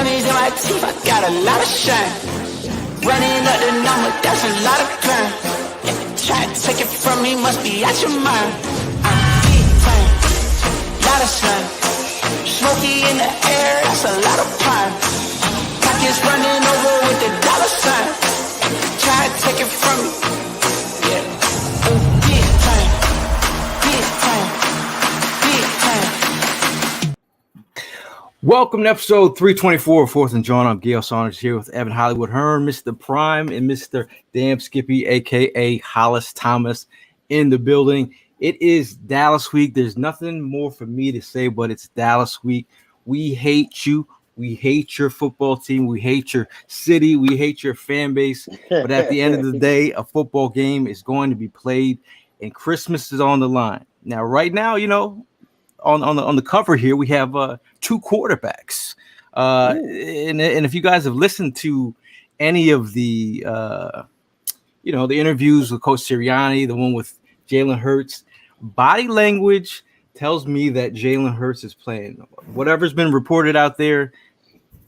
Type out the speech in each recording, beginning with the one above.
diamonds in my teeth, I got a lot of shine. Running up the number, that's a lot of crime. Try to take it from me, must be out your mind. I'm big time, lot of slime. Smoky in the air, that's a lot of prime. Pockets running over with the dollar sign. Try to take it from me, yeah. Big time, big time, big time. Welcome to episode 324 of Fourth and Jawn. I'm Gail Saunders here with Evan Hollywood Hearn, Mr. Prime, and Mr. Damn Skippy, a.k.a. Hollis Thomas, in the building. It is Dallas week. There's nothing more for me to say, but it's Dallas week. We hate you. We hate your football team. We hate your city. We hate your fan base. But at the end of the day, a football game is going to be played, and Christmas is on the line. Now, right now, you know, on the cover here, we have two quarterbacks. And if you guys have listened to any of the, the interviews with Coach Sirianni, the one with Jalen Hurts, body language tells me that Jalen Hurts is playing. Whatever's been reported out there,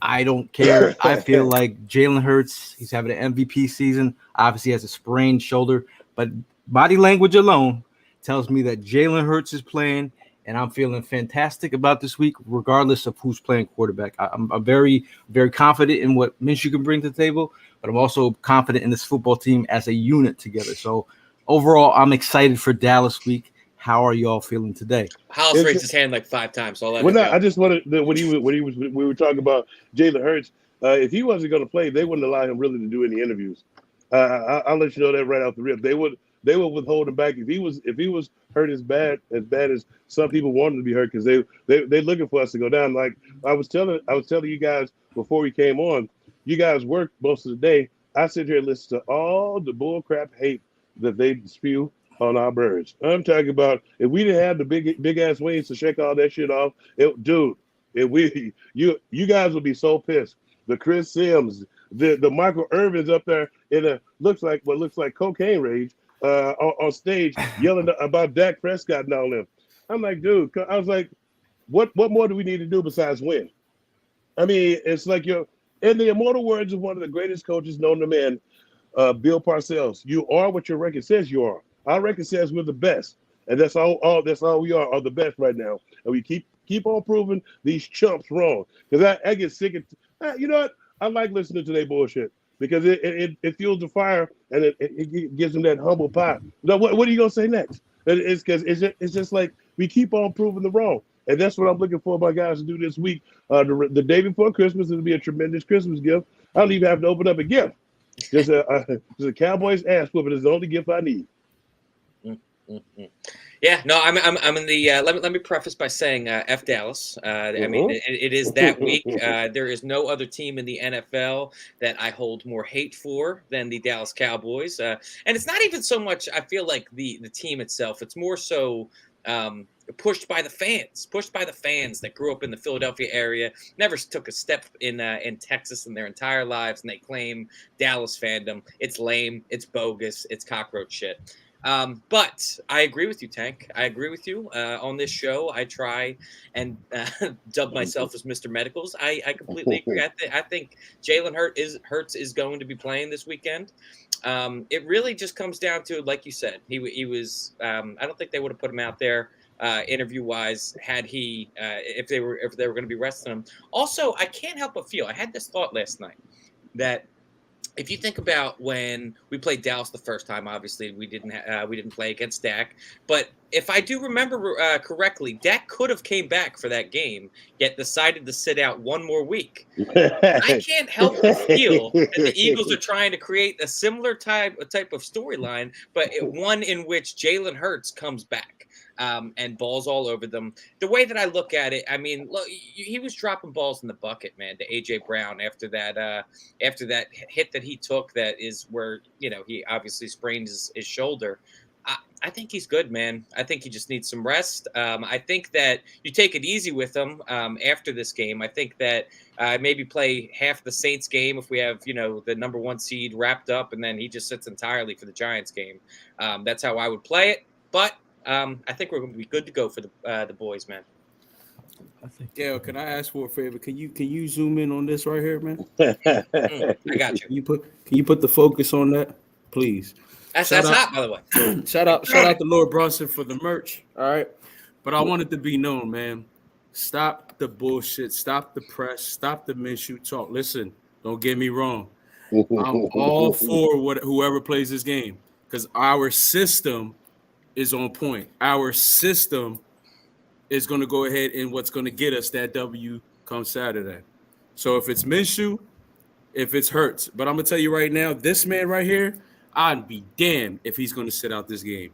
I don't care. I feel like Jalen Hurts, he's having an MVP season. Obviously, he has a sprained shoulder, but body language alone tells me that Jalen Hurts is playing, and I'm feeling fantastic about this week, regardless of who's playing quarterback. I'm very, very confident in what Minshew can bring to the table, but I'm also confident in this football team as a unit together. So overall, I'm excited for Dallas week. How are you all feeling today? Hollis raised his hand like 5 times. So I just wanted when we were talking about Jalen Hurts. If he wasn't going to play, they wouldn't allow him really to do any interviews. I'll let you know that right off the rip. They would withhold him back if he was hurt as bad as some people want him to be hurt, because they're looking for us to go down. Like I was telling you guys before we came on, you guys work most of the day. I sit here and listen to all the bull crap hate that they spew on our birds. I'm talking about if we didn't have the big ass wings to shake all that shit off, you guys would be so pissed. The Chris Sims, the Michael Irvin's up there in what looks like cocaine rage on stage yelling about Dak Prescott and all them. I'm like, dude, I was like, what more do we need to do besides win? I mean, it's like in the immortal words of one of the greatest coaches known to man, Bill Parcells, you are what your record says you are. Our record says we're the best, and that's all we are the best right now. And we keep on proving these chumps wrong. Because I get sick of, you know what? I like listening to their bullshit because it fuels the fire and it gives them that humble pie. Now, what are you gonna say next? It's because it's just like we keep on proving the wrong, and that's what I'm looking for my guys to do this week. The day before Christmas, it'll be a tremendous Christmas gift. I don't even have to open up a gift. Just a Cowboys ass whooping is the only gift I need. Mm-hmm. Yeah, no, I'm in the. Let me preface by saying F Dallas. I mean, it is that week. There is no other team in the NFL that I hold more hate for than the Dallas Cowboys, and it's not even so much. I feel like the team itself. It's more so pushed by the fans that grew up in the Philadelphia area, never took a step in Texas in their entire lives, and they claim Dallas fandom. It's lame. It's bogus. It's cockroach shit. But I agree with you, Tank. I agree with you. On this show, I try and dub myself as Mr. Medicals. I completely agree. I think Jalen Hurts is going to be playing this weekend. It really just comes down to, like you said, he was. I don't think they would have put him out there interview wise had he if they were going to be resting him. Also, I can't help but feel. I had this thought last night that, if you think about when we played Dallas the first time, obviously we didn't play against Dak. But if I do remember correctly, Dak could have came back for that game, yet decided to sit out one more week. I can't help but feel that the Eagles are trying to create a similar type of storyline, but one in which Jalen Hurts comes back. And balls all over them. The way that I look at it, I mean, look, he was dropping balls in the bucket, man, to A.J. Brown after that hit that he took. That is where, he obviously sprained his shoulder. I think he's good, man. I think he just needs some rest. I think that you take it easy with him after this game. I think that maybe play half the Saints game if we have, the number 1 seed wrapped up, and then he just sits entirely for the Giants game. That's how I would play it. But I think we're going to be good to go for the boys, man. Gail, can I ask for a favor? Can you zoom in on this right here, man? I got you. Can you put the focus on that, please? That's Shout out- hot, by the way. Shout out to Lord Brunson for the merch. All right. But I want it to be known, man. Stop the bullshit. Stop the press. Stop the Minshew talk. Listen, don't get me wrong. I'm all for whoever plays this game because our system is on point. Our system is going to go ahead and what's going to get us that W come Saturday. So if it's Minshew, if it's Hurts. But I'm going to tell you right now, this man right here, I'd be damned if he's going to sit out this game.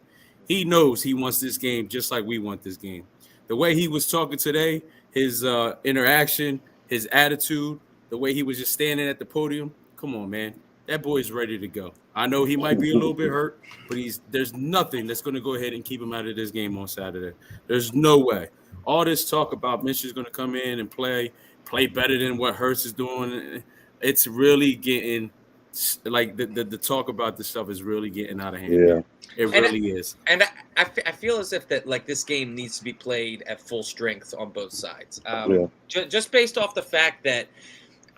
He knows he wants this game just like we want this game. The way he was talking today, his interaction, his attitude, the way he was just standing at the podium, come on, man. That boy's ready to go. I know he might be a little bit hurt, but there's nothing that's going to go ahead and keep him out of this game on Saturday. There's no way. All this talk about Minshew's going to come in and play better than what Hurts is doing, it's really getting like the talk about this stuff is really getting out of hand. Yeah. It really is. And I feel as if that like this game needs to be played at full strength on both sides. Just based off the fact that,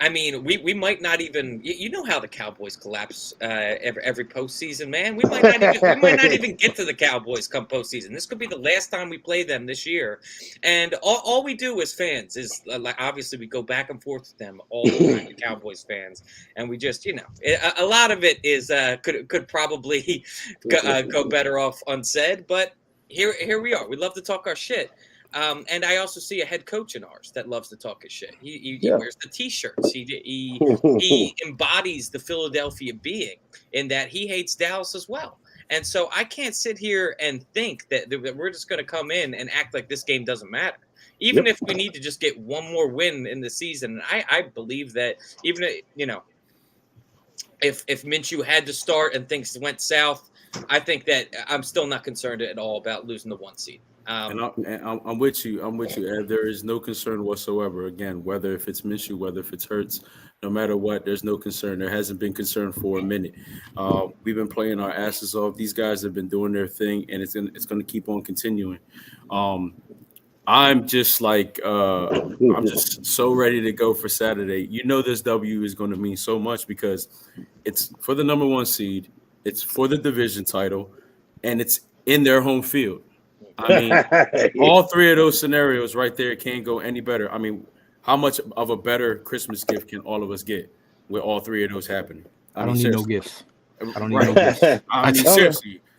I mean, we might not even, you know how the Cowboys collapse every postseason, man. We might not even get to the Cowboys come postseason. This could be the last time we play them this year, and all we do as fans is like obviously we go back and forth with them all the time, the Cowboys fans, and we just a lot of it is could probably go better off unsaid, but here we are. We love to talk our shit. And I also see a head coach in ours that loves to talk his shit. He wears the T-shirts. He embodies the Philadelphia being in that he hates Dallas as well. And so I can't sit here and think that we're just going to come in and act like this game doesn't matter. Even if we need to just get one more win in the season. I believe that even, if Minshew had to start and things went south, I think that I'm still not concerned at all about losing the 1 seed. And I'm with you. Ed. There is no concern whatsoever. Again, whether if it's Minshew, whether if it's Hurts, no matter what, there's no concern. There hasn't been concern for a minute. We've been playing our asses off. These guys have been doing their thing, and it's going to keep on continuing. I'm just like I'm just so ready to go for Saturday. You know, this W is going to mean so much because it's for the number 1 seed, it's for the division title, and it's in their home field. I mean, all 3 of those scenarios right there can't go any better. I mean, how much of a better Christmas gift can all of us get with all 3 of those happening? I don't need no gifts. I don't need no gifts. I mean,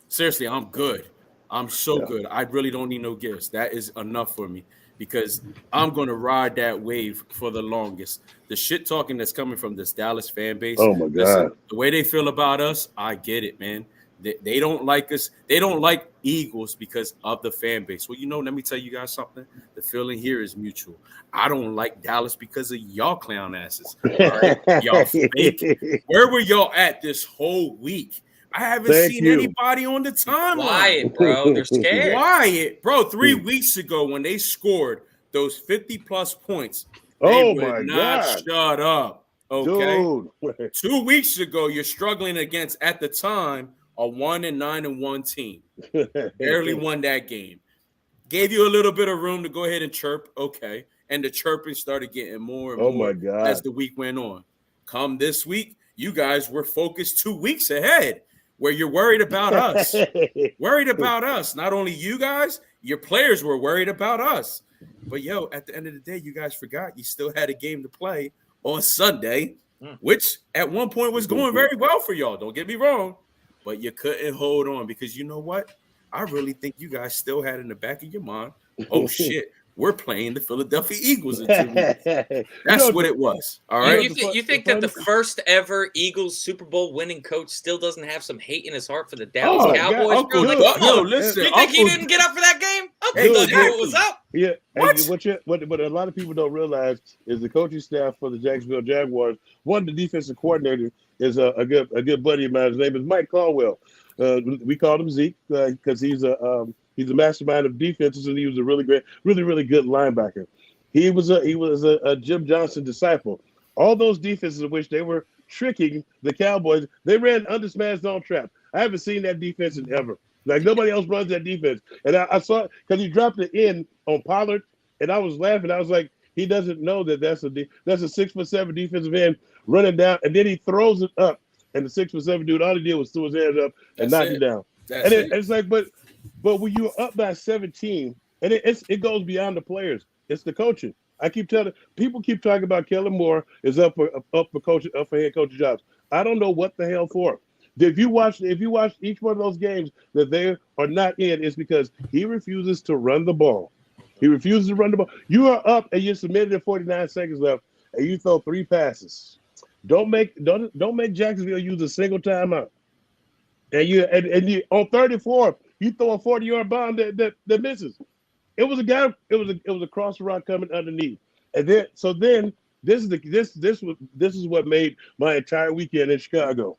seriously, I'm good. I'm so good. I really don't need no gifts. That is enough for me because I'm going to ride that wave for the longest. The shit talking that's coming from this Dallas fan base. Oh, my God. The way they feel about us, I get it, man. They don't like us. They don't like Eagles because of the fan base. Well, let me tell you guys something. The feeling here is mutual. I don't like Dallas because of y'all clown asses. All right? Y'all fake. Where were y'all at this whole week? I haven't seen anybody on the timeline. Quiet, bro. They're scared. Quiet, bro. 3 weeks ago when they scored those 50-plus points, Oh, they would my not God. shut up. Okay. Dude. 2 weeks ago, you're struggling against, at the time, a 1-9-1 team. Barely won that game. Gave you a little bit of room to go ahead and chirp. Okay. And the chirping started getting more and more as the week went on. Come this week, you guys were focused 2 weeks ahead where you're worried about us. Worried about us. Not only you guys, your players were worried about us. But, at the end of the day, you guys forgot you still had a game to play on Sunday, which at one point was going very well for y'all. Don't get me wrong. But you couldn't hold on because you know what? I really think you guys still had in the back of your mind, oh, shit, we're playing the Philadelphia Eagles in 2 weeks. That's what it was. All right. You think that the first ever Eagles Super Bowl winning coach still doesn't have some hate in his heart for the Dallas Cowboys? Listen. You think he didn't get up for that game? Okay, what was up? Yeah. What a lot of people don't realize is the coaching staff for the Jacksonville Jaguars. One of the defensive coordinators is a good buddy of mine. His name is Mike Caldwell. We called him Zeke because he's a mastermind of defenses, and he was a really great, really good linebacker. He was a Jim Johnson disciple. All those defenses in which they were tricking the Cowboys, they ran under-smash zone trap. I haven't seen that defense in ever. Like nobody else runs that defense. And I saw it because he dropped it in on Pollard and I was laughing. I was like, he doesn't know that that's a 6'7" defensive end running down, and then he throws it up, and the 6'7" dude, all he did was throw his hands up and knock you down. That's it. It's like, but when you're up by 17, and it goes beyond the players, it's the coaching. I keep telling people, keep talking about Kellen Moore is up for head coaching jobs. I don't know what the hell for. If you watch each one of those games that they are not in, it's because he refuses to run the ball. He refuses to run the ball. You are up and you're submitted at 49 seconds left, and you throw 3 passes. Don't make Jacksonville use a single timeout. And you on 34, you throw a 40-yard bomb that misses. It was a guy. It was a cross route coming underneath, and then this is what made my entire weekend in Chicago.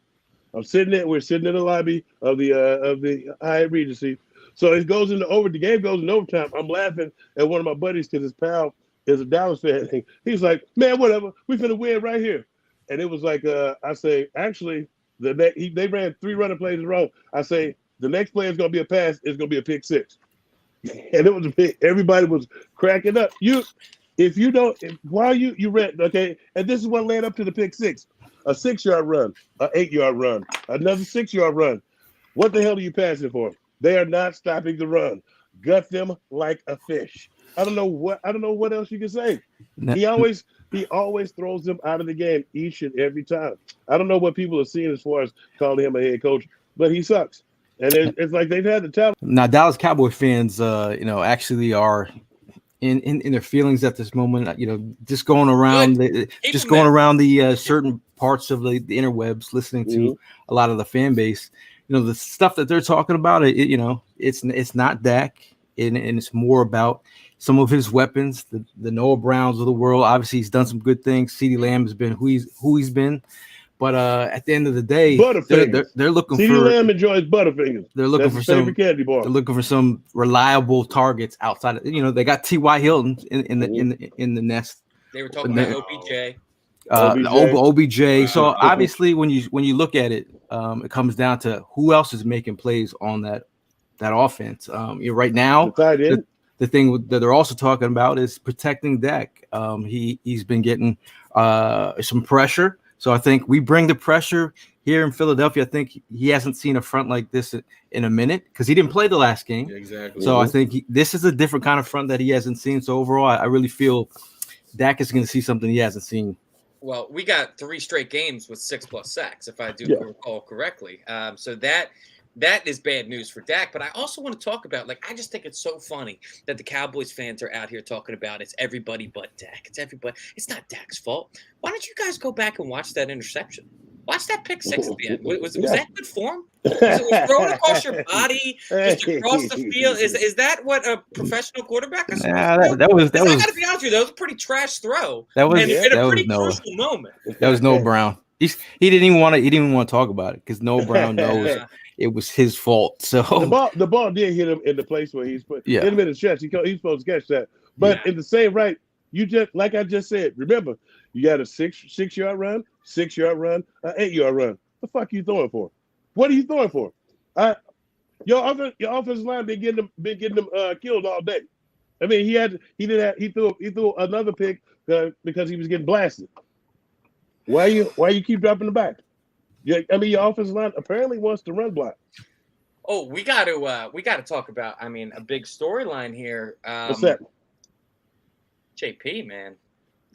We're sitting in the lobby of the Hyatt Regency. So it goes into the game goes in overtime. I'm laughing at one of my buddies because his pal is a Dallas fan. He's like, man, whatever, we finna win right here. And it was like, I say, actually, they ran 3 running plays in a row. I say, the next play is gonna be a pass. It's gonna be a pick 6. And it was everybody was cracking up. While you read, okay, and this is what led up to the pick 6. A 6-yard run, an 8-yard run, another 6-yard run. What the hell are you passing for? They are not stopping the run. Gut them like a fish. I don't know what else you can say. He always throws them out of the game each and every time. I don't know what people are seeing as far as calling him a head coach, but he sucks. And it's like they've had the talent. Now, Dallas Cowboy fans, actually are in their feelings at this moment. Just going around the certain parts of the interwebs, listening to a lot of the fan base. The stuff that they're talking about, it's not Dak, and it's more about some of his weapons, the Noah Browns of the world. Obviously, he's done some good things. CeeDee Lamb has been who he's been. But at the end of the day, they're looking CeeDee for. Lamb enjoys Butterfingers. They're looking for some candy bar. They're looking for some reliable targets outside of. They got T.Y. Hilton in the nest. They were talking about OBJ. OBJ. So obviously, when you look at it, it comes down to who else is making plays on that offense. Right now, the thing that they're also talking about is protecting Dak. He's been getting some pressure. So I think we bring the pressure here in Philadelphia. I think he hasn't seen a front like this in a minute because he didn't play the last game. Exactly. So I think this is a different kind of front that he hasn't seen. So overall, I really feel Dak is going to see something he hasn't seen. Well, we got 3 straight games with 6+ sacks, if I do recall correctly. So that is bad news for Dak. But I also want to talk about, I just think it's so funny that the Cowboys fans are out here talking about it's everybody but Dak. It's everybody. It's not Dak's fault. Why don't you guys go back and watch that interception? Watch that pick 6 at the end. Was that good form? Was it thrown across your body, just across the field? Is that what a professional quarterback is? That was. I got to be honest with you, that was a pretty trash throw. That was in a pretty crucial moment. That was Noah Brown. He didn't even want to talk about it because Noah Brown knows it was his fault. So the ball did hit him in the place where he's put. Hit him in the chest. He's supposed to catch that. But in the same right, you just like I just said. Remember, you got a 6-yard run, 6-yard run, an 8-yard run. The fuck are you throwing for? What are you throwing for? Your offensive line been getting them killed all day. I mean, he threw another pick because he was getting blasted. Why you keep dropping the back? Yeah, I mean, your offensive line apparently wants to run block. Oh, we got to talk about. I mean, a big storyline here. What's that? JP, man.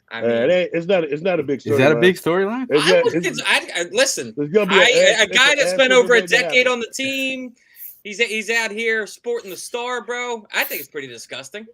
I mean, it's not a big storyline. Is that a big storyline? Listen, a guy that spent over a decade on the team. He's out here sporting the star, bro. I think it's pretty disgusting.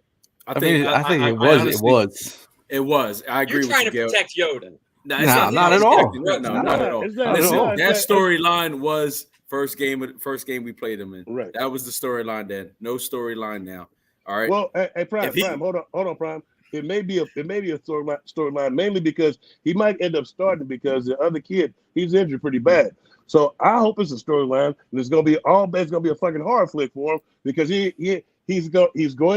I think it was. It was. I agree. You're trying to protect Yoda. Not at all. No, not at all. Listen, that storyline was first game we played him in. Right. That was the storyline then. No storyline now. All right. Well, hey, Prime, hold on, Prime. It may be a storyline mainly because he might end up starting because the other kid, he's injured pretty bad. So I hope it's a storyline and it's gonna be a fucking horror flick for him because he's going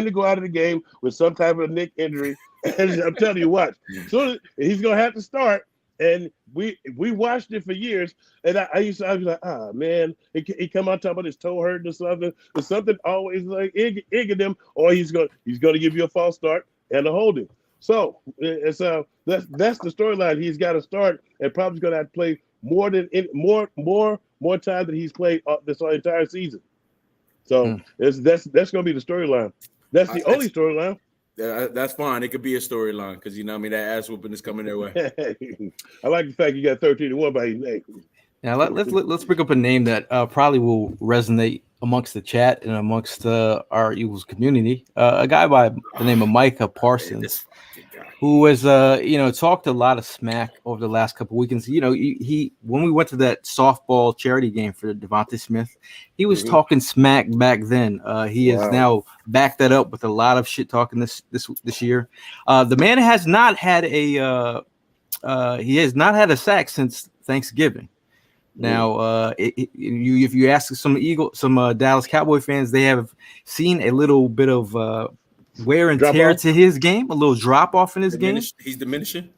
to go out of the game with some type of neck injury. And I'm telling you what, so he's gonna have to start. And we watched it for years, and I was like, man, he come out talking about his toe hurting or something. There's something always like egging him, or he's gonna give you a false start, and the holding. So it's that's the storyline. He's got to start and probably going to have to play more time than he's played this entire season. So that's going to be the storyline. That's the only storyline. That's fine. It could be a storyline because you know what I mean that ass whooping is coming their way. I like the fact you got 13-1 by his name. Now let's bring up a name that probably will resonate amongst the chat and amongst our Eagles community. A guy by the name of Micah Parsons, who has talked a lot of smack over the last couple of weekends. You know, he when we went to that softball charity game for Devontae Smith, he was talking smack back then. He has now backed that up with a lot of shit talking this year. The man has not had a sack since Thanksgiving. Now, if you ask some Dallas Cowboy fans, they have seen a little bit of wear and tear to his game, a little drop off in his game. He's diminishing.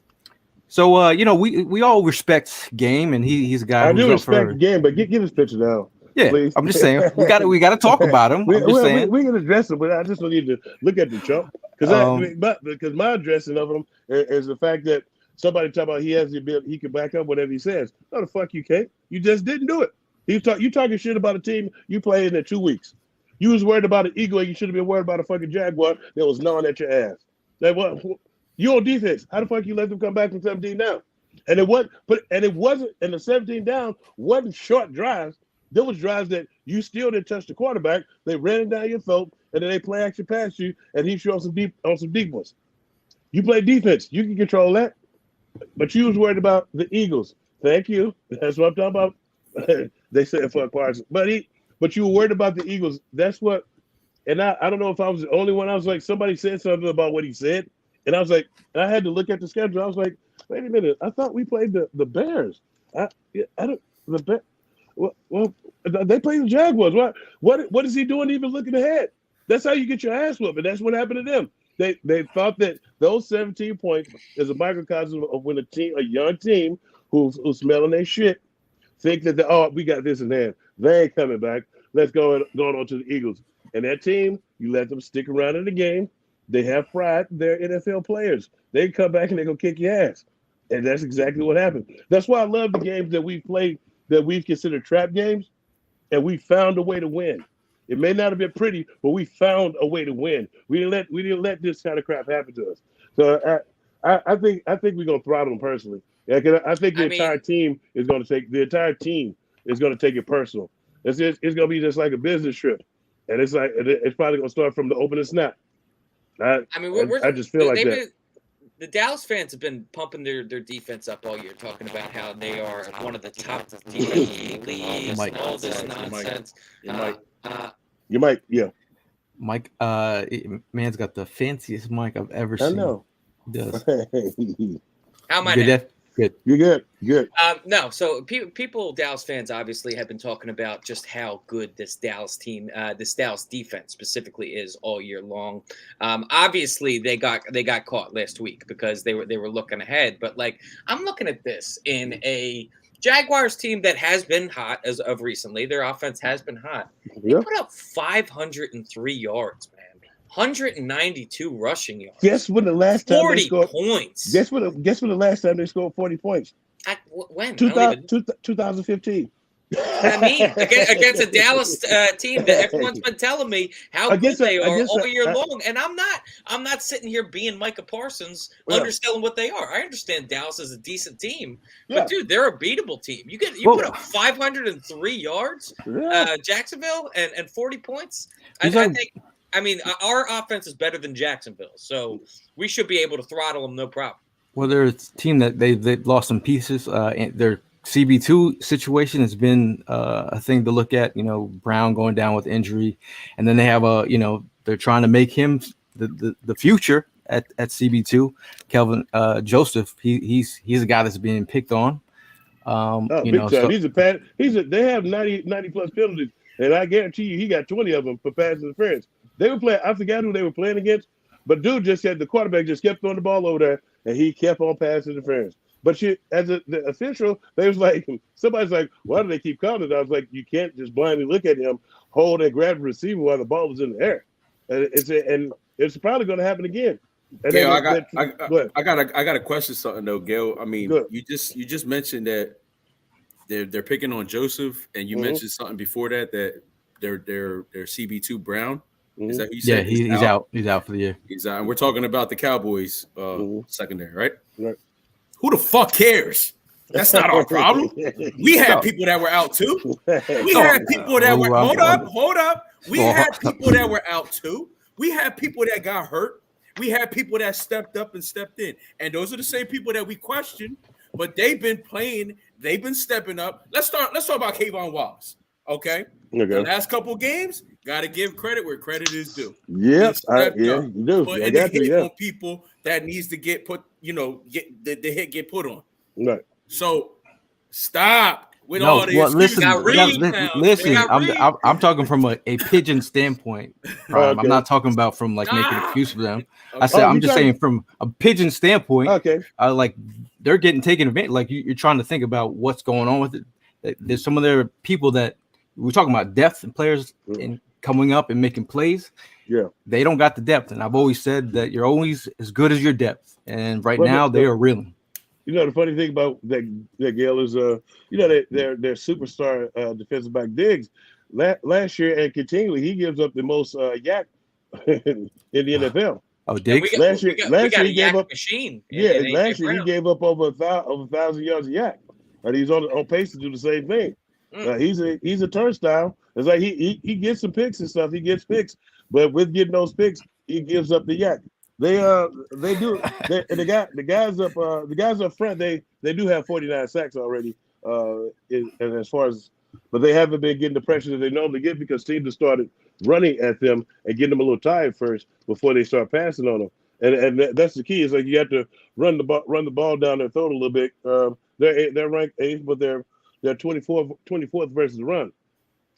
So, we all respect Game, and he's a guy. I do respect Game, but get his picture down. Yeah, please. I'm just saying we got to talk about him. I'm just saying we can address him, but I just don't need to look at the chump because my addressing of him is the fact that. Somebody talk about he has the ability, he can back up whatever he says. No, the fuck you can't. You just didn't do it. You talking shit about a team you played in 2 weeks. You was worried about an Eagle, and you should have been worried about a fucking Jaguar that was gnawing at your ass. You on defense. How the fuck you let them come back from 17 down? And it wasn't, and the 17 down wasn't short drives. There was drives that you still didn't touch the quarterback. They ran it down your throat, and then they play action past you, and he showed some deep ones. You play defense. You can control that. But you was worried about the Eagles. Thank you. That's what I'm talking about. They said fuck Parsons. But you were worried about the Eagles. That's what, and I don't know if I was the only one. I was like, somebody said something about what he said. And I was like, I had to look at the schedule. I was like, wait a minute. I thought we played the Bears. Well, they played the Jaguars. What is he doing even looking ahead? That's how you get your ass whooped. And that's what happened to them. They thought that those 17 points is a microcosm of when a young team who's smelling their shit think that we got this in hand. They ain't coming back. Let's go on to the Eagles. And that team, you let them stick around in the game. They have pride. They're NFL players. They come back and they're gonna kick your ass. And that's exactly what happened. That's why I love the games that we've played that we've considered trap games, and we found a way to win. It may not have been pretty, but we found a way to win. We didn't let this kind of crap happen to us. So I think we're gonna throttle them personally. Yeah, I think the entire team is gonna take it personal. It's gonna be just like a business trip, and it's probably gonna start from the opening snap. I just feel like that. The Dallas fans have been pumping their defense up all year, talking about how they are one of the top defenses in the league and all this nonsense. You might, yeah. Mike, man's got the fanciest mic I've ever seen. I know. He does. How am I now? Good. You're good. No, so people, Dallas fans, obviously have been talking about just how good this Dallas team, this Dallas defense specifically is all year long. Obviously, they got caught last week because they were looking ahead. But like, I'm looking at this in a Jaguars team that has been hot as of recently. Their offense has been hot. They put up 503 yards, man. 192 rushing yards. Guess when the last time 40 they scored points. Guess when the last time they scored 40 points? When? 2015. I mean, against a Dallas team that everyone's been telling me how good they are all year long, and I'm not sitting here being Micah Parsons, underselling what they are. I understand Dallas is a decent team, but dude, they're a beatable team. You put up 503 yards, Jacksonville, and 40 points. I think. I mean, our offense is better than Jacksonville, so we should be able to throttle them, no problem. Well, they're a team that they've lost some pieces. And their CB2 situation has been a thing to look at. You know, Brown going down with injury, and then they have they're trying to make him the future at CB2. Kelvin Joseph, he's a guy that's being picked on. Big time. They have 90 plus penalties, and I guarantee you he got 20 of them for pass interference. They were playing. I forgot who they were playing against, but dude just said the quarterback just kept throwing the ball over there, and he kept on pass interference. But as the official, they was like, somebody's like, why do they keep calling it? I was like, you can't just blindly look at him, hold and grab the receiver while the ball was in the air. And it's probably going to happen again. And Gail, go ahead. I got a question. Something though, Gail. I mean, Good. you just mentioned that they're picking on Joseph, and you mentioned something before that they're CB2 Brown. Is that who you Yeah, said? he's out. He's out for the year. He's out. And we're talking about the Cowboys secondary, right? Right. Who the fuck cares? That's not our problem. We had people that were out too. We had people that were hold up. We had people that were out too. We had people that got hurt. We had people that stepped up and stepped in. And those are the same people that we question, but they've been playing, they've been stepping up. Let's talk about Kayvon Wallace. Okay. The last couple of games, gotta give credit where credit is due. Yes, you do. Putting the hit on people that needs to get put, get the hit get put on. Right. So stop with all the listen. Listen, I'm talking from a pigeon standpoint. Prime. I'm not talking about from like making an excuse for them. I said I'm just saying from a pigeon standpoint. Okay. Like they're getting taken advantage. Like you're trying to think about what's going on with it. There's some of their people that we're talking about depth and players and coming up and making plays. Yeah, they don't got the depth, and I've always said that you're always as good as your depth. And right now they are reeling. You know the funny thing about that Gail is their superstar defensive back Diggs last year and continually he gives up the most yak in the NFL. Oh, Diggs. Last year he gave up machine. Last year he gave up over 1,000 yards of yak, and he's on pace to do the same thing. He's a turnstile. It's like he gets some picks and stuff. He gets picks, but with getting those picks, he gives up the yak. They do. And the guys up front, they do have 49 sacks already. And as far as, but they haven't been getting the pressure that they normally get because teams have started running at them and getting them a little tired first before they start passing on them. And that's the key. Is like you have to run the ball down their throat a little bit. They're ranked 8th, but they're 24th versus the run.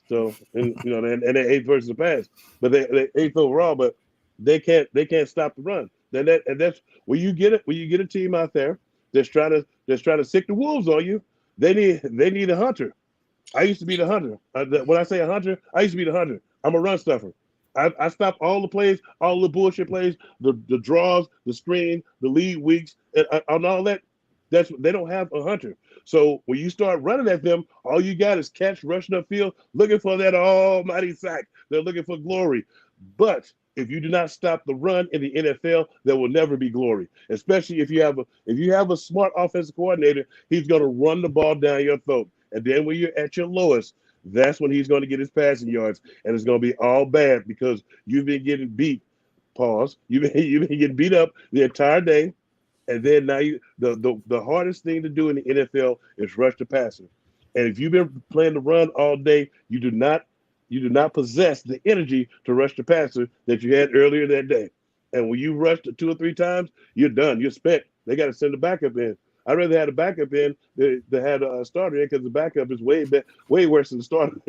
So and they're 8th versus the pass, but they're 8th overall. But they can't stop the run. That's when you get it. When you get a team out there that's trying to sick the wolves on you, they need a hunter. I used to be the hunter. When I say a hunter, I used to be the hunter. I'm a run stuffer. I stop all the plays, all the bullshit plays, the draws, the screen, the lead weeks, and all that. They don't have a hunter. So when you start running at them, all you got is cats rushing upfield, looking for that almighty sack. They're looking for glory. But if you do not stop the run in the NFL, there will never be glory. Especially if you have a smart offensive coordinator, he's going to run the ball down your throat. And then when you're at your lowest, that's when he's going to get his passing yards, and it's going to be all bad because you've been getting beat. Pause. You've been getting beat up the entire day. And then now the hardest thing to do in the NFL is rush the passer. And if you've been playing the run all day, you do not possess the energy to rush the passer that you had earlier that day. And when you rush it 2 or 3 times, you're done. You're spent. They got to send the backup in. I'd rather have a backup in than had a starter in because the backup is way worse than the starter.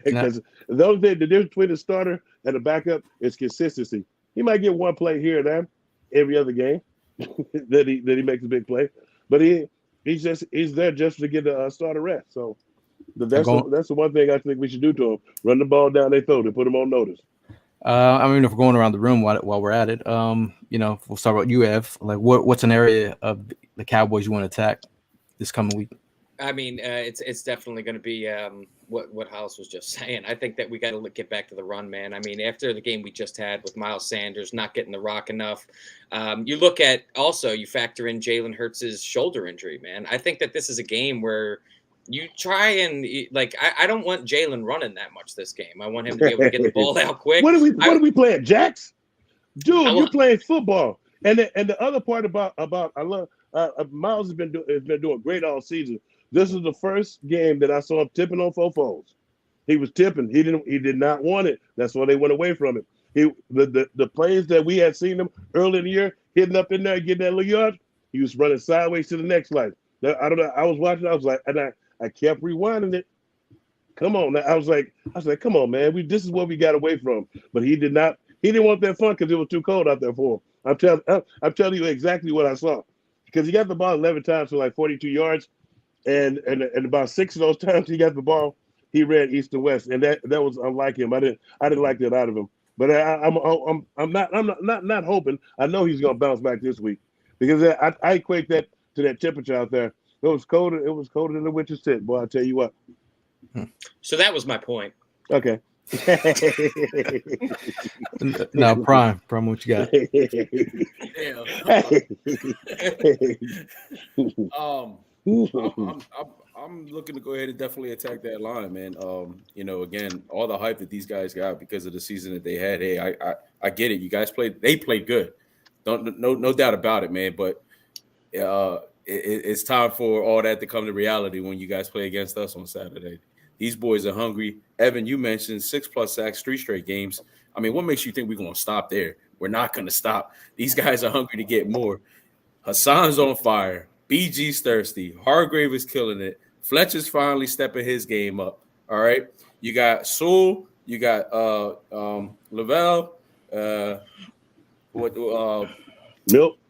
Because the difference between the starter and the backup is consistency. He might get one play here and there every other game that he makes a big play, but he's there just to get a starter rest. So that's the one thing I think we should do to him: run the ball down their throat and put them on notice. I mean, if we're going around the room while we're at it, we'll start with you, Ev. Like, what's an area of the Cowboys you want to attack this coming week? I mean, it's definitely going to be what Hollis was just saying. I think that we got to get back to the run, man. I mean, after the game we just had with Miles Sanders not getting the rock enough, you look at also you factor in Jalen Hurts' shoulder injury, man. I think that this is a game where you try and I don't want Jalen running that much this game. I want him to be able to get the ball out quick. What are we playing, Jacks? Dude, you're playing football. And the other part about I love Miles has been doing great all season. This is the first game that I saw him tipping on fofos. He was tipping. He did not want it. That's why they went away from it. The plays that we had seen him early in the year, hitting up in there, getting that little yard, he was running sideways to the next line. I don't know. I was watching. I was like, and I kept rewinding it. Come on. I was like, come on, man. This is what we got away from. But he did not. He didn't want that fun because it was too cold out there for him. I'm telling you exactly what I saw because he got the ball 11 times for like 42 yards. And about 6 of those times he got the ball, he ran east and west, and that was unlike him. I didn't like that out of him. But I'm not hoping. I know he's gonna bounce back this week because I equate that to that temperature out there. It was colder. It was colder than the winter sit, boy. I tell you what. So that was my point. Okay. No, Prime, what you got? I'm looking to go ahead and definitely attack that line, man. Again, all the hype that these guys got because of the season that they had. Hey, I get it. You guys they played good. No doubt about it, man. But it's time for all that to come to reality when you guys play against us on Saturday. These boys are hungry. Evan, you mentioned 6+ sacks, 3 straight games. I mean, what makes you think we're going to stop there? We're not going to stop. These guys are hungry to get more. Hassan's on fire. BG's thirsty. Hargrave is killing it. Fletcher's finally stepping his game up. All right. You got Sewell. You got Lavelle. Milton.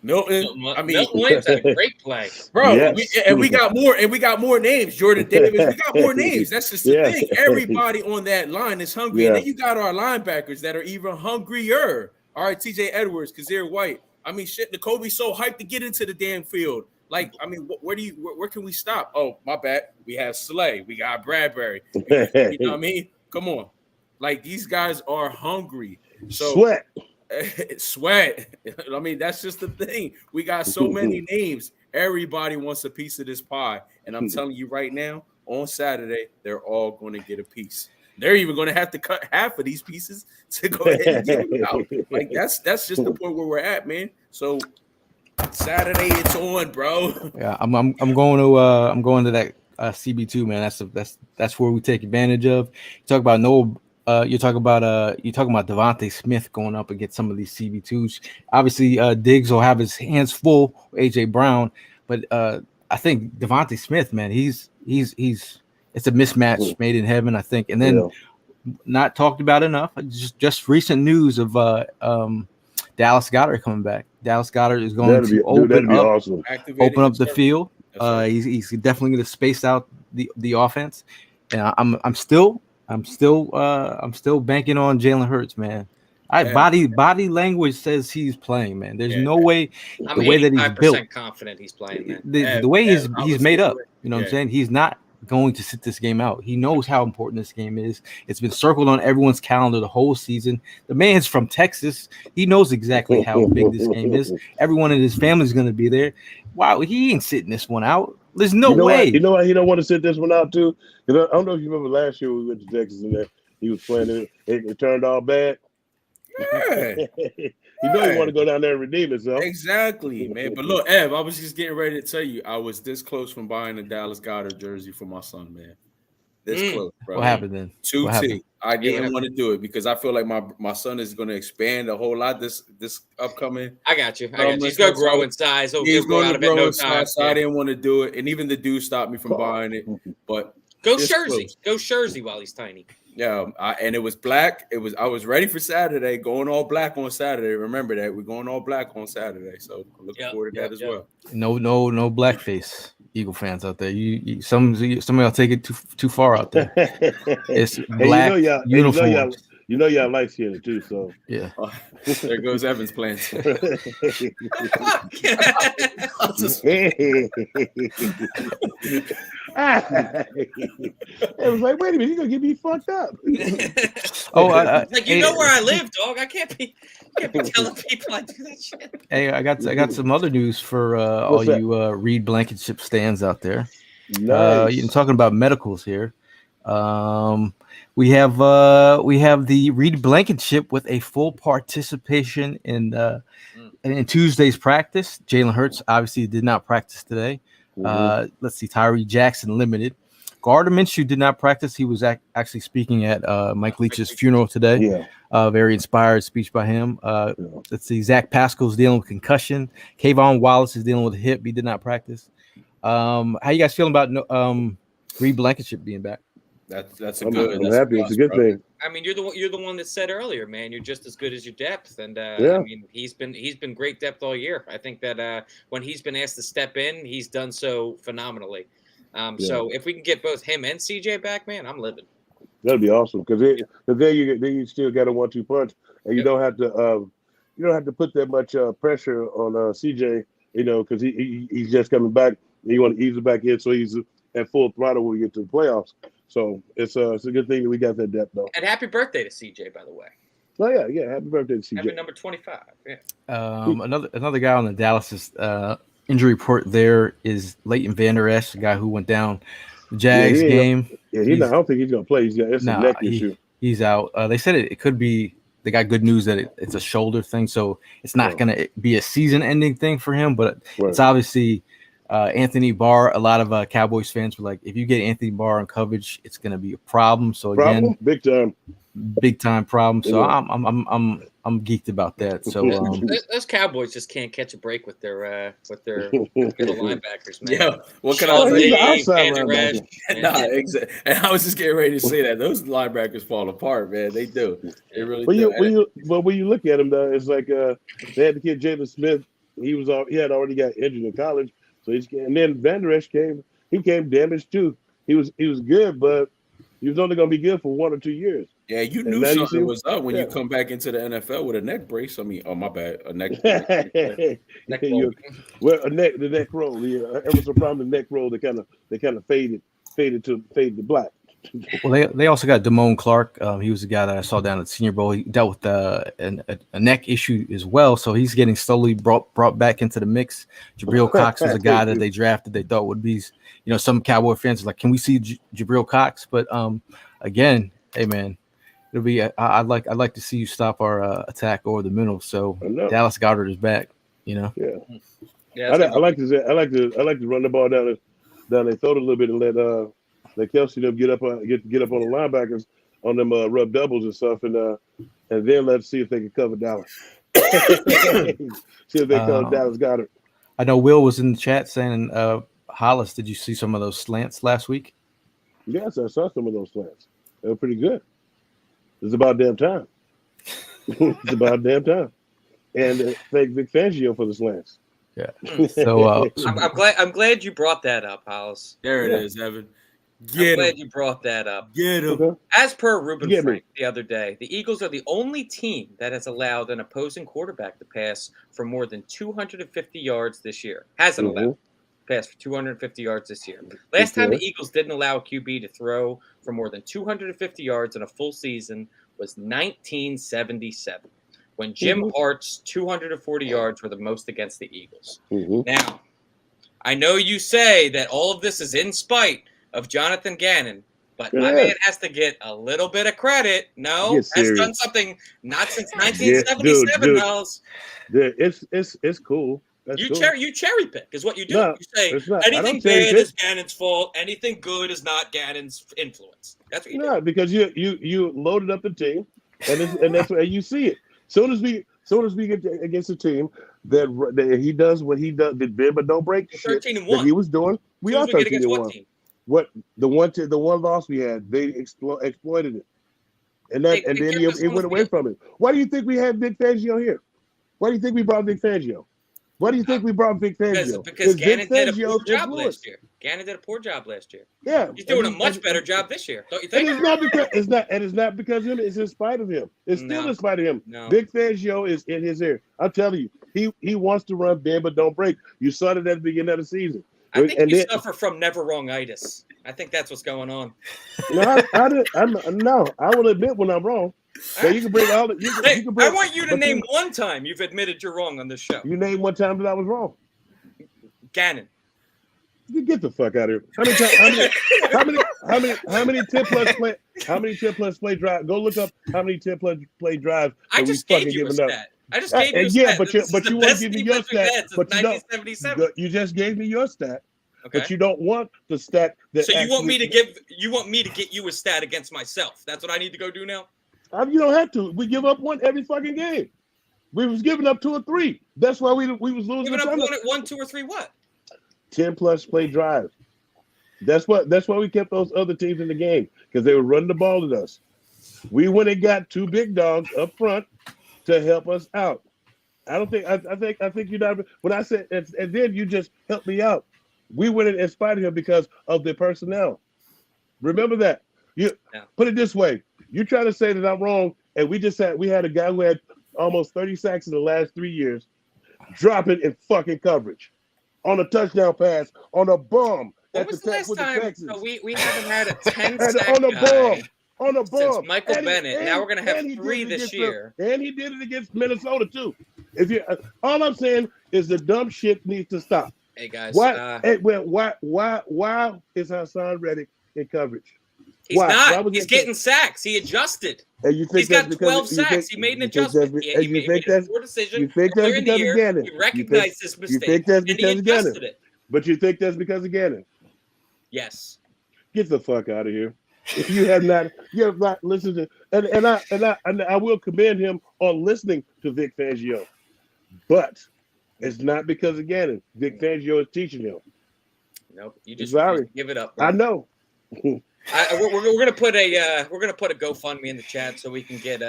I mean, Milton Williams had a great play, bro. Yes. We got more names. Jordan Davis. We got more names. That's just the thing. Everybody on that line is hungry, and then you got our linebackers that are even hungrier. All right, T.J. Edwards, Kazir White. I mean, shit. N'Kobe's so hyped to get into the damn field. Like, I mean, where can we stop? Oh, my bad. We have Slay. We got Bradbury. You know what I mean? Come on. Like, these guys are hungry. So sweat. I mean, that's just the thing. We got so many names. Everybody wants a piece of this pie. And I'm telling you right now, on Saturday, they're all going to get a piece. They're even going to have to cut half of these pieces to go ahead and get them out. Like, that's just the point where we're at, man. So Saturday, it's on, bro. Yeah, I'm going to that CB2, man. That's where we take advantage of. You talk about you're talking about Devontae Smith going up against some of these CB2s. Obviously, Diggs will have his hands full with AJ Brown, but I think Devontae Smith, man, he's it's a mismatch made in heaven, I think. And then not talked about enough. Just recent news of Dallas Goedert coming back. Dallas Goedert is going to open up the field. He's definitely going to space out the offense. And I'm still banking on Jalen Hurts, man. Body language says he's playing, man. There's no way the way that he's built. Confident he's playing, man. The way he's made up. You know what I'm saying? He's not going to sit this game out. He knows how important this game is. It's been circled on everyone's calendar the whole season. The man's from Texas. He knows exactly how big this game is. Everyone in his family is going to be there. Wow, he ain't sitting this one out. There's no way. You know why he don't want to sit this one out too? I don't know if you remember last year we went to Texas and he was playing it turned all bad. Yeah. He want to go down there and redeem himself. Exactly, man. But look, Ev, I was just getting ready to tell you, I was this close from buying a Dallas Goedert jersey for my son, man. This close, bro. What happened then? 2T. I didn't want to do it because I feel like my son is going to expand a whole lot this upcoming. I got you. He's going to grow in size. He's going to grow in size. So I didn't want to do it, and even the dude stopped me from buying it. But go Jersey while he's tiny. Yeah, and it was black. I was ready for Saturday, going all black on Saturday. Remember that we're going all black on Saturday, so I'm looking forward to that as well. No blackface Eagle fans out there. Somebody will take it too far out there. It's black uniforms. You know y'all like seeing it too, so yeah. There goes Evans plans. It was like, wait a minute, you're gonna get me fucked up. Like you know where I live, dog. I can't be telling people I do that shit. Hey, I got some other news for all you Reed Blankenship stands out there. Nice. You're talking about medicals here. We have the Reed Blankenship with a full participation in Tuesday's practice. Jalen Hurts obviously did not practice today. Let's see, Tyree Jackson limited. Gardner Minshew did not practice. He was actually speaking at Mike Leach's funeral today. Very inspired speech by him. Let's see, Zach Pascal's dealing with concussion. Kayvon Wallace is dealing with a hip. He did not practice. How you guys feeling about Reed Blankenship being back? That's a I'm good. happy. It's a good thing. I mean, you're the one that said earlier, man. You're just as good as your depth, and I mean, he's been great depth all year. I think that when he's been asked to step in, he's done so phenomenally. So if we can get both him and CJ back, man, I'm living. That'd be awesome because then you still got a 1-2 punch, and you don't have to put that much pressure on CJ. Because he's just coming back. And you want to ease it back in so he's at full throttle when we get to the playoffs. So it's a good thing that we got that depth though. And happy birthday to CJ, by the way. Oh yeah, happy birthday to CJ. Happy number 25. Yeah. Another guy on the Dallas injury report there is Leighton Vander Esch, the guy who went down the Jags game. I don't think he's gonna play. It's a neck issue. He's out. They said it could be. They got good news that it's a shoulder thing, so it's not going to be a season-ending thing for him. But it's obviously Anthony Barr. A lot of Cowboys fans were like, if you get Anthony Barr in coverage, it's going to be a problem. So again, big time problem. So I'm geeked about that. So those Cowboys just can't catch a break with their middle linebackers, man. Yeah, what can I say? Exactly. And I was just getting ready to say that those linebackers fall apart, man. They do. They really do. When you look at them, though, it's like they had the kid Jalen Smith. He had already got injured in college, so and then Van Der Esch came. He came damaged too. He was good, but he was only going to be good for 1 or 2 years. Yeah, you knew something was up when you come back into the NFL with a neck brace. I mean, my bad, a neck brace. The neck roll. Yeah, it was a problem. The neck roll. They kind of faded to black. Well, they also got Damone Clark. He was the guy that I saw down at the Senior Bowl. He dealt with a neck issue as well, so he's getting slowly brought back into the mix. Jabril Cox was a guy that they drafted. They thought would be, some Cowboy fans are like, can we see Jabril Cox? But again, hey man, it'll be. I'd like to see you stop our attack over the middle. So Dallas Goedert is back. Yeah. I like to run the ball down they throw it a little bit and let Kelsey them get up on the linebackers on them rub doubles and stuff, and then let's see if they can cover Dallas. See if they cover Dallas Goedert. I know Will was in the chat saying, Hollis, did you see some of those slants last week? Yes, I saw some of those slants. They were pretty good. It's about damn time. It's about damn time. And thank Vic Fangio for the slants. Yeah. So I'm glad you brought that up, Hollis. There it is, Evan. I'm glad you brought that up. Get him. Okay. As per Ruben Frank the other day, the Eagles are the only team that has allowed an opposing quarterback to pass for more than 250 yards this year. Hasn't allowed pass for 250 yards this year. Last time the Eagles didn't allow a QB to throw for more than 250 yards in a full season was 1977, when Jim Hart's 240 yards were the most against the Eagles. Now, I know you say that all of this is in spite of Jonathan Gannon, but my man has to get a little bit of credit. No, has done something not since 1977, Miles. It's cool. You cherry pick is what you do. You say anything bad is Gannon's fault. Anything good is not Gannon's influence. That's what you do. Because you loaded up the team, and that's where you see it. Soon as we get against a team that he does what he does, did bid but don't break shit that he was doing. We are 13-1. What the one loss we had, they exploited it, and then it went away from it. Why do you think we had Big Fangio here? Why do you think we brought Big Fangio? Because Gannon did a poor job last year. Gannon did a poor job last year. Yeah, he's doing a much better job this year, don't you think? And it's not because of him. It's in spite of him. It's still in spite of him. No. Big Fangio is in his ear. I'm telling you, he wants to run bend but don't break. You saw it at the beginning of the season. I think you suffer from never wrong-itis. I think that's what's going on. No, I will admit when I'm wrong. So you can bring all the. I want you to name one time you've admitted you're wrong on this show. You name one time that I was wrong. Gannon. You get the fuck out of here. How many 10+ play drive? Go look up how many 10+ play drives. I just gave you a stat. I just gave you a stat. But you want to give me your stat. But you just gave me your stat. Okay. But you don't want the stat that. So you want me to get you a stat against myself? That's what I need to go do now. You don't have to. We give up one every fucking game. We was giving up 2 or 3. That's why we was losing. Giving up 1, 2, or 3 what? 10+ play drives. That's why we kept those other teams in the game, because they were running the ball at us. We went and got 2 big dogs up front to help us out. I think you're not. When I said and then you just helped me out. We went in spite of him because of the personnel. Remember that. You Yeah. put it this way: you try to say that I'm wrong, and we had a guy who had almost 30 sacks in the last 3 years, dropping in fucking coverage on a touchdown pass on a bum What at was the the last with the time? Texans. So we haven't had a 10 And sack on a guy bum. On a since bum. Michael And he, Bennett. Now we're gonna have and he 3 did it this against year. and he did it against Minnesota too. If you all I'm saying is the dumb shit needs to stop. Hey guys, Why is Hassan Reddick in coverage? he's Why? not. Why was He's he getting sacks. He adjusted. And you think He's that's got because 12 sacks. He made an you think adjustment. that's He made a poor decision you think that's earlier in the because of year. Gannon. He recognized his You think mistake that's and he because of Gannon. adjusted it. But you think that's because of Gannon. Yes. Get the fuck out of here. If you have not listened to and I will commend him on listening to Vic Fangio. But it's not because of Gannon. Vic Fangio is teaching him. Nope. You just Sorry. give it up, bro. I know. We're gonna put a GoFundMe in the chat so we can get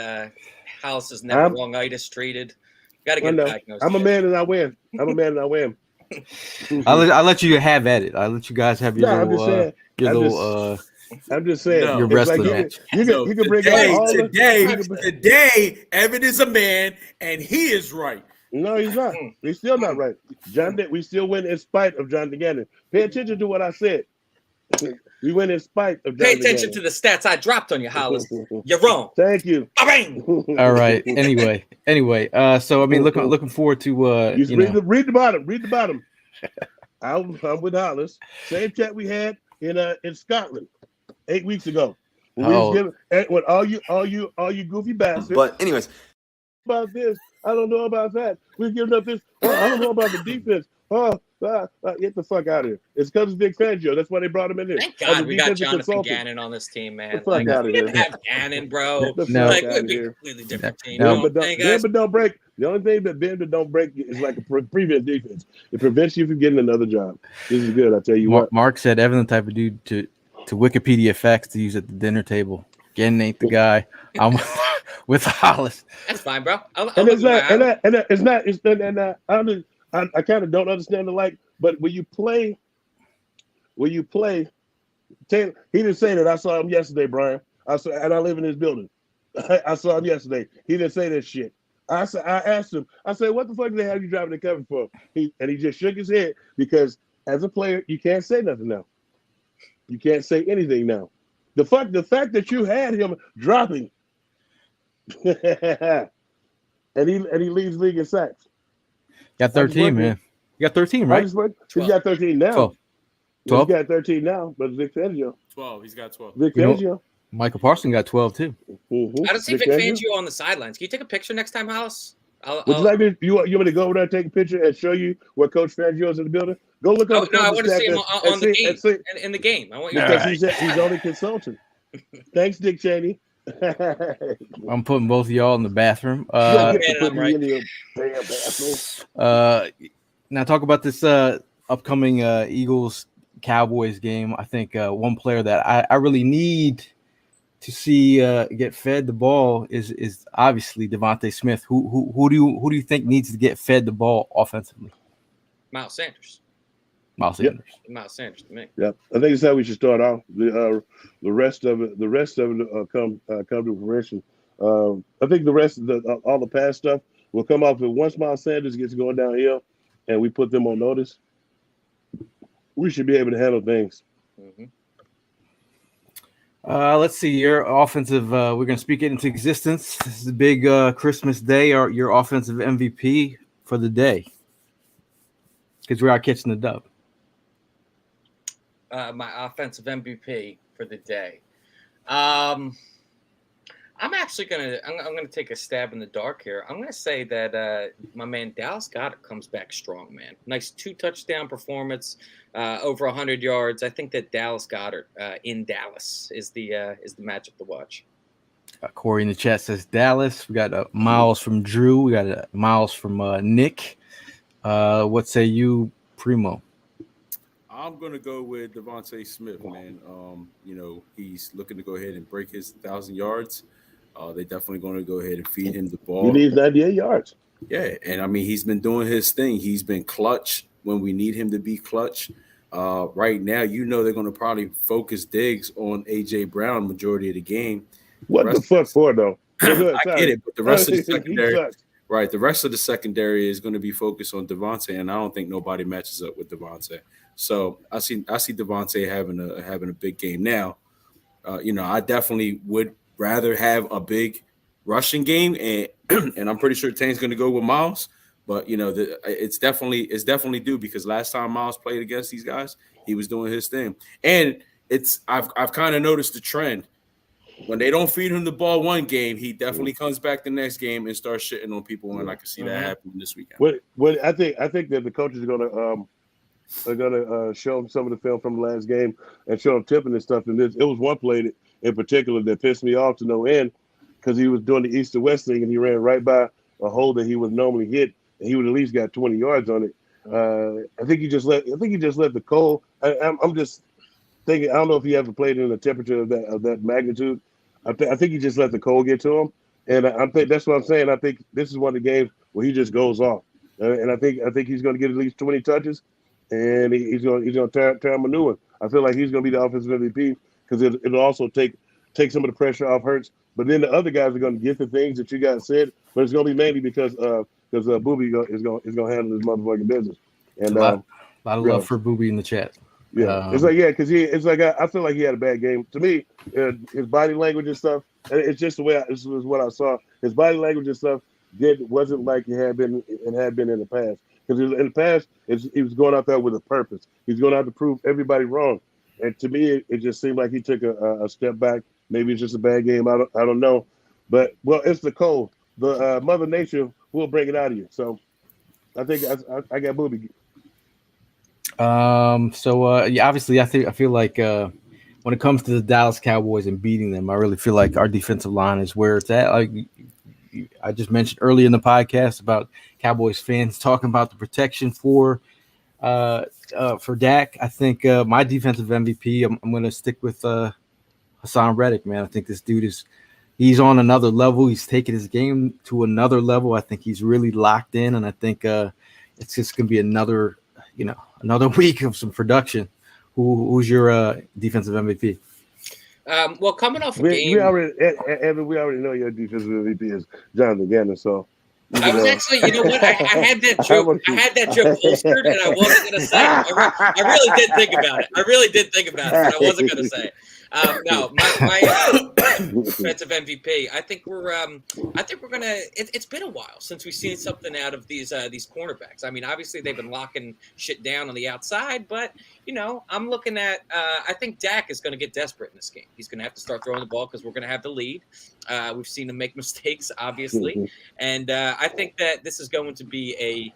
Hollis's never longitis treated. Got to get diagnosed. I'm a man and I win. I'll let you have at it. I'll let you guys have your I'm just saying. Your wrestling match. You can bring out all today. Evan is a man, and he is right. No, he's not. He's still not right. We still win in spite of John Gannon. Pay attention to what I said. We win in spite of John Pay attention to the stats I dropped on you, Hollis. You're wrong. Thank you. All right. Anyway. So I mean, looking forward to read the bottom. Read the bottom. I'm with Hollis. Same chat we had in Scotland 8 weeks ago. When all you goofy bastards. But anyways, about this, I don't know about that. We're giving up this. I don't know about the defense. Get the fuck out of here. It's because of Vic Fangio. That's why they brought him in there. Thank God we got Jonathan Gannon on this team, man. Get the fuck out of here. We didn't have Gannon, bro. No. Like, we'd be a completely different team. But don't break. The only thing that bend but don't break is like a prevent defense. It prevents you from getting another job. This is good. I tell you what. Mark said Evan the type of dude to Wikipedia facts to use at the dinner table. Gannon ain't the guy. I'm with Hollis. That's fine, bro. I kind of don't understand the like, but when you play, Taylor, he didn't say that. I saw him yesterday, Brian. I live in his building. I saw him yesterday. He didn't say that shit. I asked him. I said, "What the fuck do they have you driving the cover for?" He just shook his head because as a player, you can't say nothing now. You can't say anything now. The fact that you had him dropping, and he leads league in sacks. Got 13, man. You got 13, right? He's got 13 now. 12. He's got 13 now, but Vic Fangio. 12. He's got 12. Vic Fangio. Michael Parson got 12 too. Mm-hmm. I don't see Vic Fangio on the sidelines. Can you take a picture next time, Hollis? You want me to go over there and take a picture and show you where Coach Fangio is in the building? Go look on the I want to see him on the game. In the game. I want you because he's only consultant. Thanks, Dick Cheney. I'm putting both of y'all in the bathroom. Now talk about this upcoming Eagles Cowboys game. I think one player that I really need to see get fed the ball is obviously Devontae Smith. Who do you think needs to get fed the ball offensively? Miles Sanders. Miles Sanders. Miles Sanders to me. Yep, I think it's how we should start off. The rest of it come to fruition. I think the rest of all the past stuff will come off. But once Miles Sanders gets going downhill, and we put them on notice, we should be able to handle things. Mm-hmm. Let's see. Your offensive. We're going to speak it into existence. This is a big Christmas day. Your offensive MVP for the day, because we are catching the dub. My offensive MVP for the day. I'm actually gonna take a stab in the dark here. I'm gonna say that my man Dallas Goedert comes back strong, man. Nice 2 touchdown performance, over 100 yards. I think that Dallas Goedert in Dallas is the matchup to watch. Corey in the chat says Dallas. We got Miles from Drew. We got Miles from Nick. What say you, Primo? I'm going to go with Devontae Smith, man. He's looking to go ahead and break his 1,000 yards. They're definitely going to go ahead and feed him the ball. He needs 98 yards. Yeah, and I mean, he's been doing his thing. He's been clutch when we need him to be clutch. right now, they're going to probably focus Diggs on AJ Brown majority of the game. What the fuck for though? Yeah, go ahead, I get it, but the rest of the he secondary, sucks. right? The rest of the secondary is going to be focused on Devontae, and I don't think nobody matches up with Devontae. So I see Devontae having a big game now. I definitely would rather have a big rushing game, and and I'm pretty sure Tane's going to go with Miles. But it's definitely due, because last time Miles played against these guys, he was doing his thing, and I've kind of noticed the trend. When they don't feed him the ball one game, he definitely comes back the next game and starts shitting on people, and I can see that happening this weekend. What I think that the coaches are gonna show him some of the film from the last game and show him tipping and stuff. And it was one play in particular that pissed me off to no end, because he was doing the east to west thing and he ran right by a hole that he would normally hit, and he would at least got 20 yards on it. I think he just let the cold. I'm just thinking, I don't know if he ever played in a temperature of that magnitude. I think he just let the cold get to him, and I think that's what I'm saying. I think this is one of the games where he just goes off, and I think he's going to get at least 20 touches, and he's going to tear him a new one. I feel like he's going to be the offensive MVP, because it'll also take some of the pressure off Hurts. But then the other guys are going to get the things that you guys said, but it's going to be mainly because Booby is going to handle his motherfucking business. And a lot of love for Booby in the chat. Yeah, it's like, because I feel like he had a bad game. To me, his body language and stuff, it's just the way this was what I saw. His body language and stuff wasn't like it had been in the past. Because in the past, he was going out there with a purpose. He's going out to prove everybody wrong. And to me, it just seemed like he took a step back. Maybe it's just a bad game. I don't know. But it's the cold. The Mother Nature will bring it out of you. So I think I got Booby. Obviously I feel like when it comes to the Dallas Cowboys and beating them, I really feel like our defensive line is where it's at. Like I just mentioned earlier in the podcast about Cowboys fans talking about the protection for Dak. I think my defensive MVP, I'm going to stick with Hassan Reddick, man. I think this dude he's on another level. He's taking his game to another level. I think he's really locked in, and I think it's just going to be another week of some production. Who's your defensive MVP? Well, coming off a game, we already know your defensive MVP is Jonathan Gannon. So I was actually, you know what? I had that joke. I had that joke holstered, and I wasn't going to say it. I really did think about it. But I wasn't going to say it. No, my defensive MVP. I think we're gonna. It's been a while since we've seen something out of these cornerbacks. I mean, obviously they've been locking shit down on the outside, but I'm looking at. I think Dak is going to get desperate in this game. He's going to have to start throwing the ball because we're going to have the lead. We've seen him make mistakes, obviously, and I think that this is going to be a.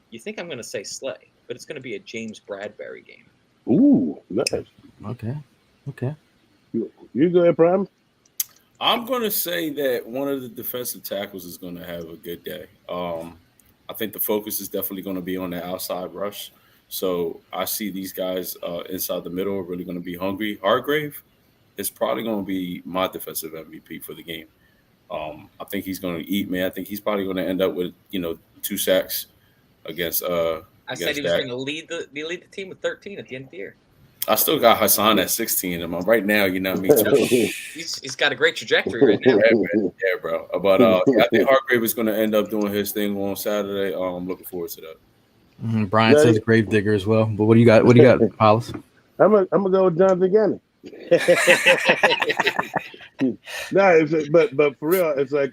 You think I'm going to say Slay, but it's going to be a James Bradbury game. Ooh, nice. Okay. You go ahead, Prime. I'm going to say that one of the defensive tackles is going to have a good day. I think the focus is definitely going to be on the outside rush. So I see these guys inside the middle are really going to be hungry. Hargrave is probably going to be my defensive MVP for the game. I think he's going to eat, man. I think he's probably going to end up with 2 sacks against. I said he was going to lead the team with 13 at the end of the year. I still got Hassan at 16. And right now, you know what I mean? He's got a great trajectory right now. Yeah, bro. But I think Hargrave is going to end up doing his thing on Saturday. I'm looking forward to that. Brian says Gravedigger as well. But what do you got? Hollis? I'm gonna go with Jonathan Gannon. But for real, it's like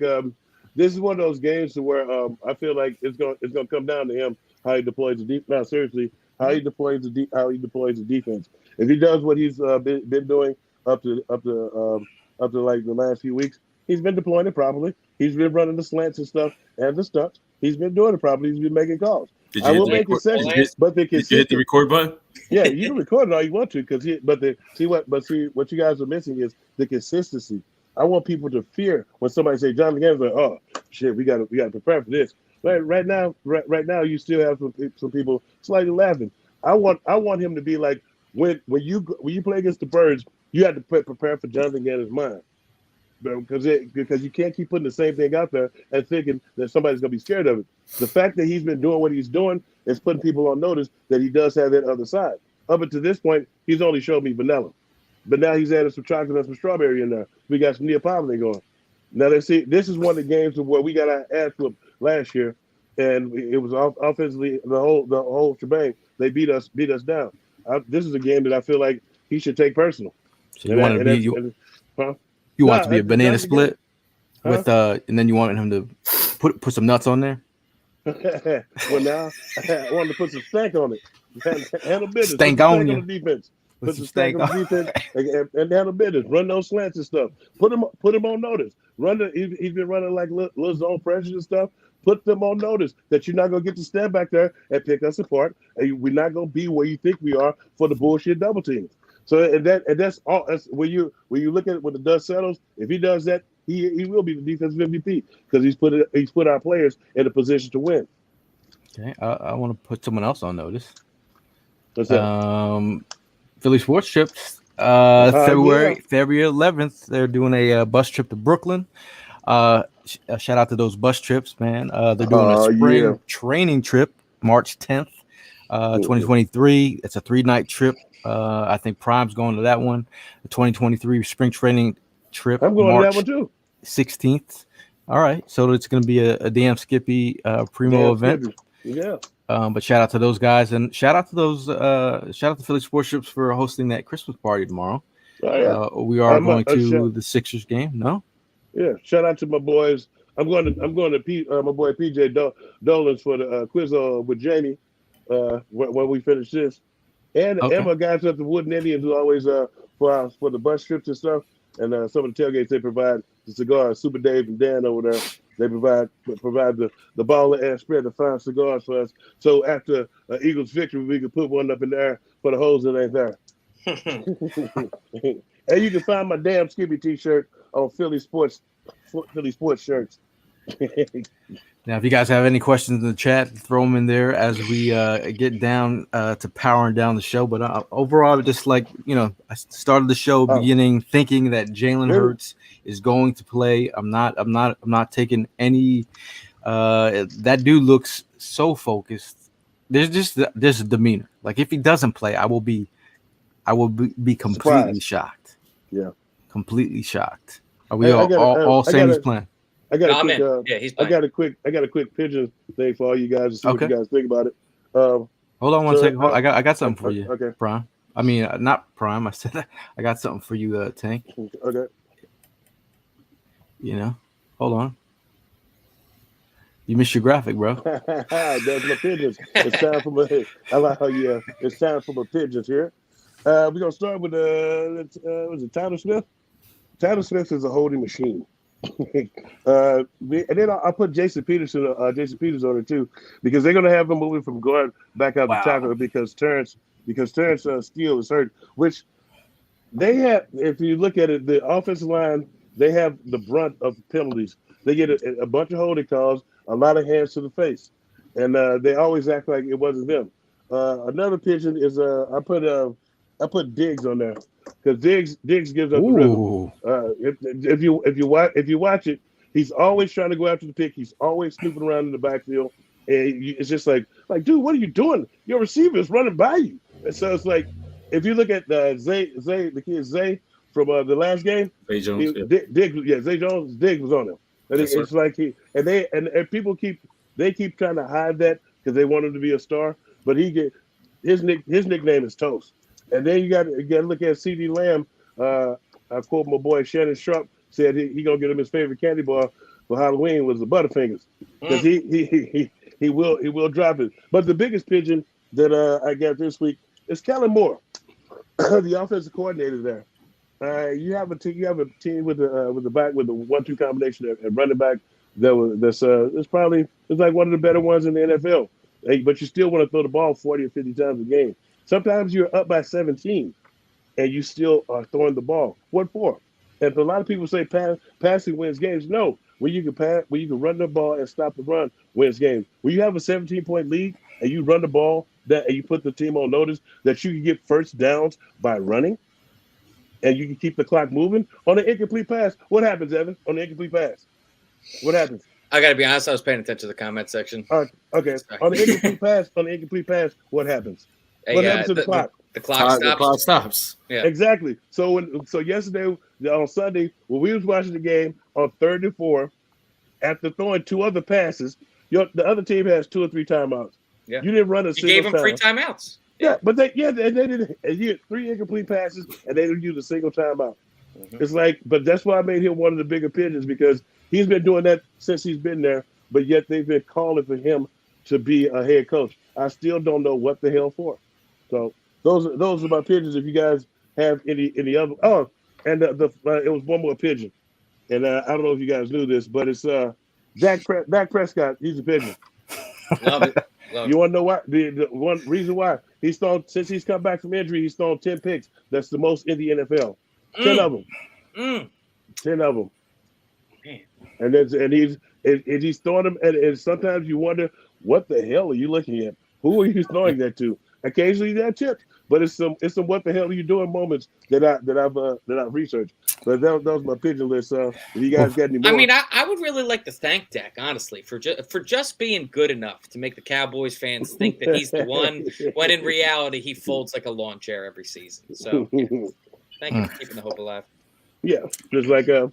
this is one of those games where I feel like it's gonna come down to him how he deploys the defense. No, seriously, how he deploys the defense. If he does what he's been doing up to like the last few weeks, he's been deploying it properly. He's been running the slants and stuff and the stunts. He's been doing it properly. He's been making calls. I will make concessions, but did you hit the record button? Yeah, you can record it all you want to, what you guys are missing is the consistency. I want people to fear when somebody say Jonathan Gannon's like, oh shit, we gotta prepare for this. Right now, you still have some people slightly laughing. I want him to be like when you play against the Birds, you have to prepare for Jonathan Gannon's mind, because you can't keep putting the same thing out there and thinking that somebody's gonna be scared of it. The fact that he's been doing what he's doing is putting people on notice that he does have that other side. Up until this point, he's only showed me vanilla. But now he's added some chocolate and some strawberry in there. We got some Neapolitan going. Now let's see. This is one of the games where we got our ass whooped last year, and it was offensively the whole shebang. They beat us down. This is a game that I feel like he should take personal. So you want to be you want it to be a banana split with and then you want him to put some nuts on there. Well, now I wanted to put some stank on it. Handle business. Stank on the defense. Put some stank on the defense and handle business. Run those slants and stuff. Put him on notice. He's been running like little zone pressures and stuff. Put them on notice that you're not gonna get to stand back there and pick us apart, and we're not gonna be where you think we are for the bullshit double teams. So that's all. That's when you look at it when the dust settles. If he does that, he will be the defensive MVP because he's put our players in a position to win. Okay, I want to put someone else on notice. What's that? Philly Sports Trips. February 11th, they're doing a bus trip to Brooklyn. Shout out to those bus trips, man. They're doing a spring training trip, March 10th, 2023. It's a 3-night trip. I think Prime's going to that one. The 2023 spring training trip. I'm going March to that one too. 16th. All right, so it's going to be a damn Skippy Primo event. Skippy. Yeah. But shout out to those guys, and shout out to Philly Sports Trips for hosting that Christmas party tomorrow. Oh, yeah. We are going to the Sixers game. No. Yeah. Shout out to my boys. I'm going to my boy PJ Dolan's for the quiz with Jamie when we finish this, and my guys at the Wooden Indians who always for the bus trips and stuff, and some of the tailgates they provide the cigars. Super Dave and Dan over there. They provide the baller and spread the fine cigars for us. So after Eagles victory, we can put one up in there for the hoes that ain't there. And you can find my damn Skippy T-shirt on Philly Sports shirts. Now, if you guys have any questions in the chat, throw them in there as we get down to powering down the show. But overall, just like I started the show beginning thinking that Jalen Hurts is going to play. I'm not taking any. That dude looks so focused. There's a demeanor. Like if he doesn't play, I will be completely surprised. shocked. Yeah, completely shocked. Are we all saying he's playing? I got a quick pigeon thing for all you guys to see what you guys think about it. Hold on one second. I got something for you. Okay. Prime. I mean, not Prime. I said I got something for you, Tank. Okay. Hold on. You missed your graphic, bro. That's my pigeons. It's time for my. I like how it's time for my pigeons here. We're gonna start with was it Tyler Smith? Tyler Smith is a holding machine. And then I'll put Jason Peters on it too, because they're gonna have him moving from guard back out to tackle because Terrence Steele is hurt. Which they have, if you look at it, the offensive line they have the brunt of penalties. They get a bunch of holding calls, a lot of hands to the face, and they always act like it wasn't them. Another pigeon is I put Diggs on there. Because Diggs gives up the rhythm. If you watch it, he's always trying to go after the pick. He's always snooping around in the backfield, and it's just like, dude, what are you doing? Your receiver is running by you. And so it's like, if you look at the kid Zay from the last game, Zay Jones, Zay Jones, Diggs was on him, and it's like and people keep trying to hide that because they want him to be a star, but his nickname is Toast. And then you got to look at C.D. Lamb. I quote my boy Shannon Sharp said he gonna get him his favorite candy bar for Halloween was the Butterfingers because he will drop it. But the biggest pigeon that I got this week is Kellen Moore, the offensive coordinator there. You have a team with the 1-2 combination at running back that's like one of the better ones in the NFL. But you still want to throw the ball 40 or 50 times a game. Sometimes you're up by 17, and you still are throwing the ball. What for? And a lot of people say passing wins games. No, when you can run the ball and stop the run wins games. When you have a 17-point lead and you run the ball and you put the team on notice that you can get first downs by running, and you can keep the clock moving on an incomplete pass. What happens, Evan? On the incomplete pass, what happens? I got to be honest. I was paying attention to the comment section. Okay. On the incomplete pass, what happens? What happens to the clock? The clock stops. Yeah. Exactly. So yesterday on Sunday when we was watching the game on 3rd and 4, after throwing 2 other passes, the other team has 2 or 3 timeouts. Yeah. You didn't run a You single gave them time. 3 timeouts. Yeah, but they didn't. You had 3 incomplete passes and they didn't use a single timeout. Mm-hmm. It's like, but that's why I made him one of the bigger pigeons because he's been doing that since he's been there. But yet they've been calling for him to be a head coach. I still don't know what the hell for. So those are my pigeons. If you guys have any other, and it was one more pigeon, and I don't know if you guys knew this, but it's Dak Prescott. He's a pigeon. Love it. You want to know why? The one reason why since he's come back from injury, he's thrown 10 picks. That's the most in the NFL. 10 of them. 10 of them. Man. And he's throwing them, and sometimes you wonder what the hell are you looking at? Who are you throwing that to? Occasionally that tipped, but it's some what the hell are you doing moments that I've researched. But that was my pigeon list. If you guys got any more, I mean, I would really like to thank Dak honestly for just being good enough to make the Cowboys fans think that he's the one, when in reality he folds like a lawn chair every season. So yeah. Thank you for keeping the hope alive. Yeah, just like those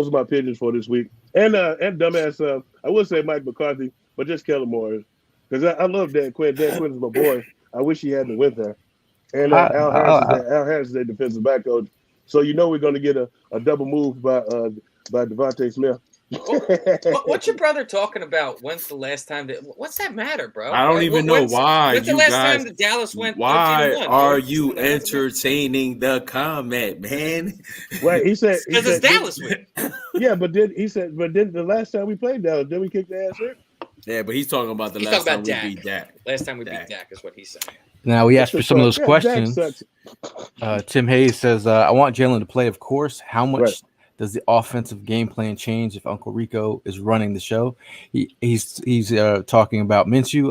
are my pigeons for this week. And dumbass, I would say Mike McCarthy, but just Kellen Moore. Because I love Dan Quinn. Dan Quinn is my boy. I wish he hadn't went there. And Al Harris is their defensive back coach. So we're going to get a double move by Devontae Smith. What's your brother talking about? When's the last time what's that matter, bro? I don't even know why. When's the last time the Dallas went? Why are you entertaining the comment, man? Well, he said because it's Dallas win. Yeah, but then the last time we played Dallas, then we kicked the ass here. Yeah, but he's talking about the last time we beat Dak. Last time we beat Dak is what he's saying. Now we asked for some of those questions. Tim Hayes says, "I want Jalen to play, of course. How much does the offensive game plan change if Uncle Rico is running the show?" He's talking about Minshew.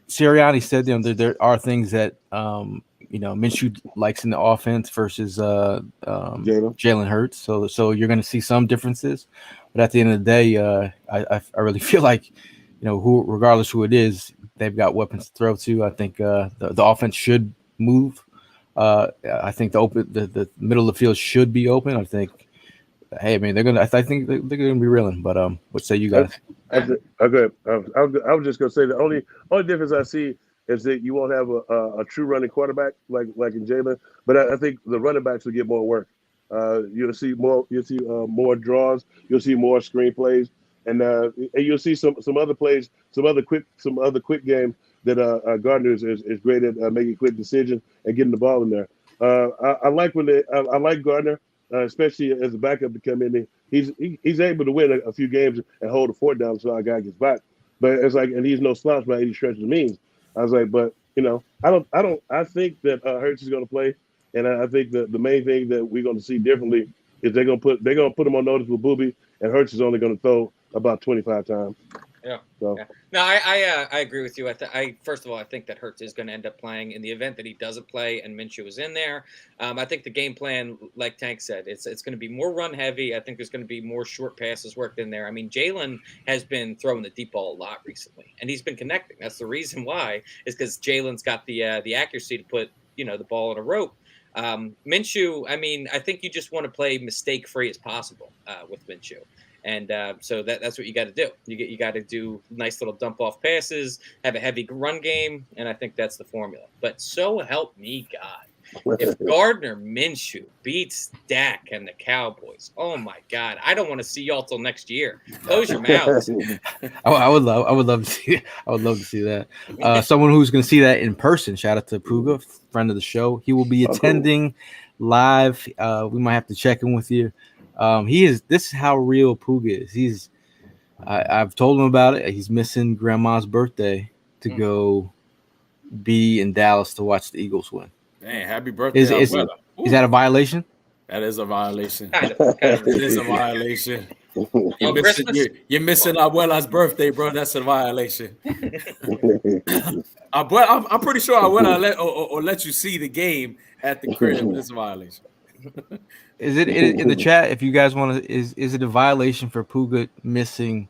Sirianni said there are things that Minshew likes in the offense versus Jalen Hurts. So you're going to see some differences, but at the end of the day, I really feel like regardless who it is, they've got weapons to throw to. I think the offense should move. I think the middle of the field should be open. I think, I think they're gonna be reeling. But what say you guys? Okay, I was just gonna say the only difference I see is that you won't have a true running quarterback like in Jalen, but I think the running backs will get more work. You'll see more draws. You'll see more screen plays, and you'll see some other plays, some other quick games that Gardner is great at making quick decisions and getting the ball in there. I like Gardner, especially as a backup to come in. He's able to win a few games and hold the fort down so our guy gets back. But it's like, and he's no slouch by any stretch of the means. I was like, but I think that Hurts is going to play, and I think that the main thing that we're going to see differently is they're going to put him on notice with Booby, and Hurts is only going to throw about 25 times. Yeah. So. Yeah. No, I agree with you. First of all, I think that Hurts is going to end up playing in the event that he doesn't play and Minshew is in there. I think the game plan, like Tank said, it's going to be more run heavy. I think there's going to be more short passes worked in there. I mean, Jalen has been throwing the deep ball a lot recently, and he's been connecting. That's the reason why, is because Jalen's got the accuracy to put the ball in a rope. Minshew, I mean, I think you just want to play mistake free as possible with Minshew. And so that's what you got to do. You got to do nice little dump off passes, have a heavy run game, and I think that's the formula. But so help me God, if Gardner Minshew beats Dak and the Cowboys, oh my God, I don't want to see y'all till next year. Close your mouths. I would love to see. I would love to see that. Someone who's going to see that in person. Shout out to Puga, friend of the show. He will be attending live. We might have to check in with you. This is how real Puga is. I've told him about it. He's missing grandma's birthday to go be in Dallas to watch the Eagles win. Man, happy birthday. Is that a violation? That is a violation. Kind of. It is a violation. You're missing Abuela's birthday, bro. That's a violation. I'm pretty sure Abuela let you see the game at the crib. It's a violation. Is it in the chat? If you guys want to, is it a violation for Puga missing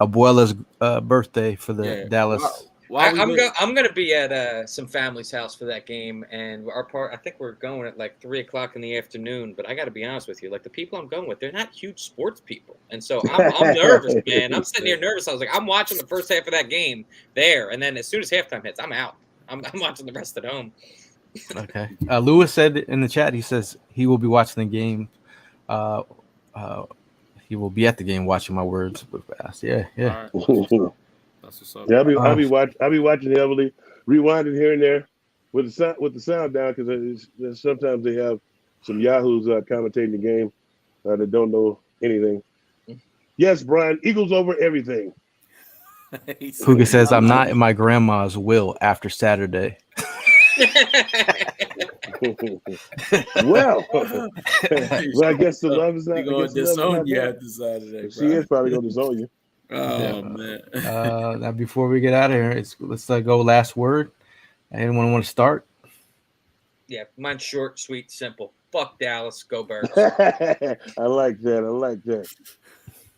Abuela's birthday for the Dallas? I'm gonna be at some family's house for that game, and I think we're going at like 3:00 in the afternoon. But I got to be honest with you, like the people I'm going with, they're not huge sports people, and so I'm nervous, man. I'm sitting here nervous. I was like, I'm watching the first half of that game there, and then as soon as halftime hits, I'm out. I'm watching the rest at home. Okay. Lewis said in the chat, he says he will be watching the game. He will be at the game watching my words. Yeah. Right. That's what's up. Yeah, I'll be watching heavily, rewinding here and there with the sound down because sometimes they have some yahoos commentating the game that don't know anything. Yes, Brian, Eagles over everything. Puga says I'm not in my grandma's will after Saturday. Well, I guess the love is not going to disown you after Saturday. She is probably going to disown you. Oh man! Now before we get out of here, let's go last word. Anyone want to start? Yeah, mine's short, sweet, simple. Fuck Dallas, go Birds. I like that.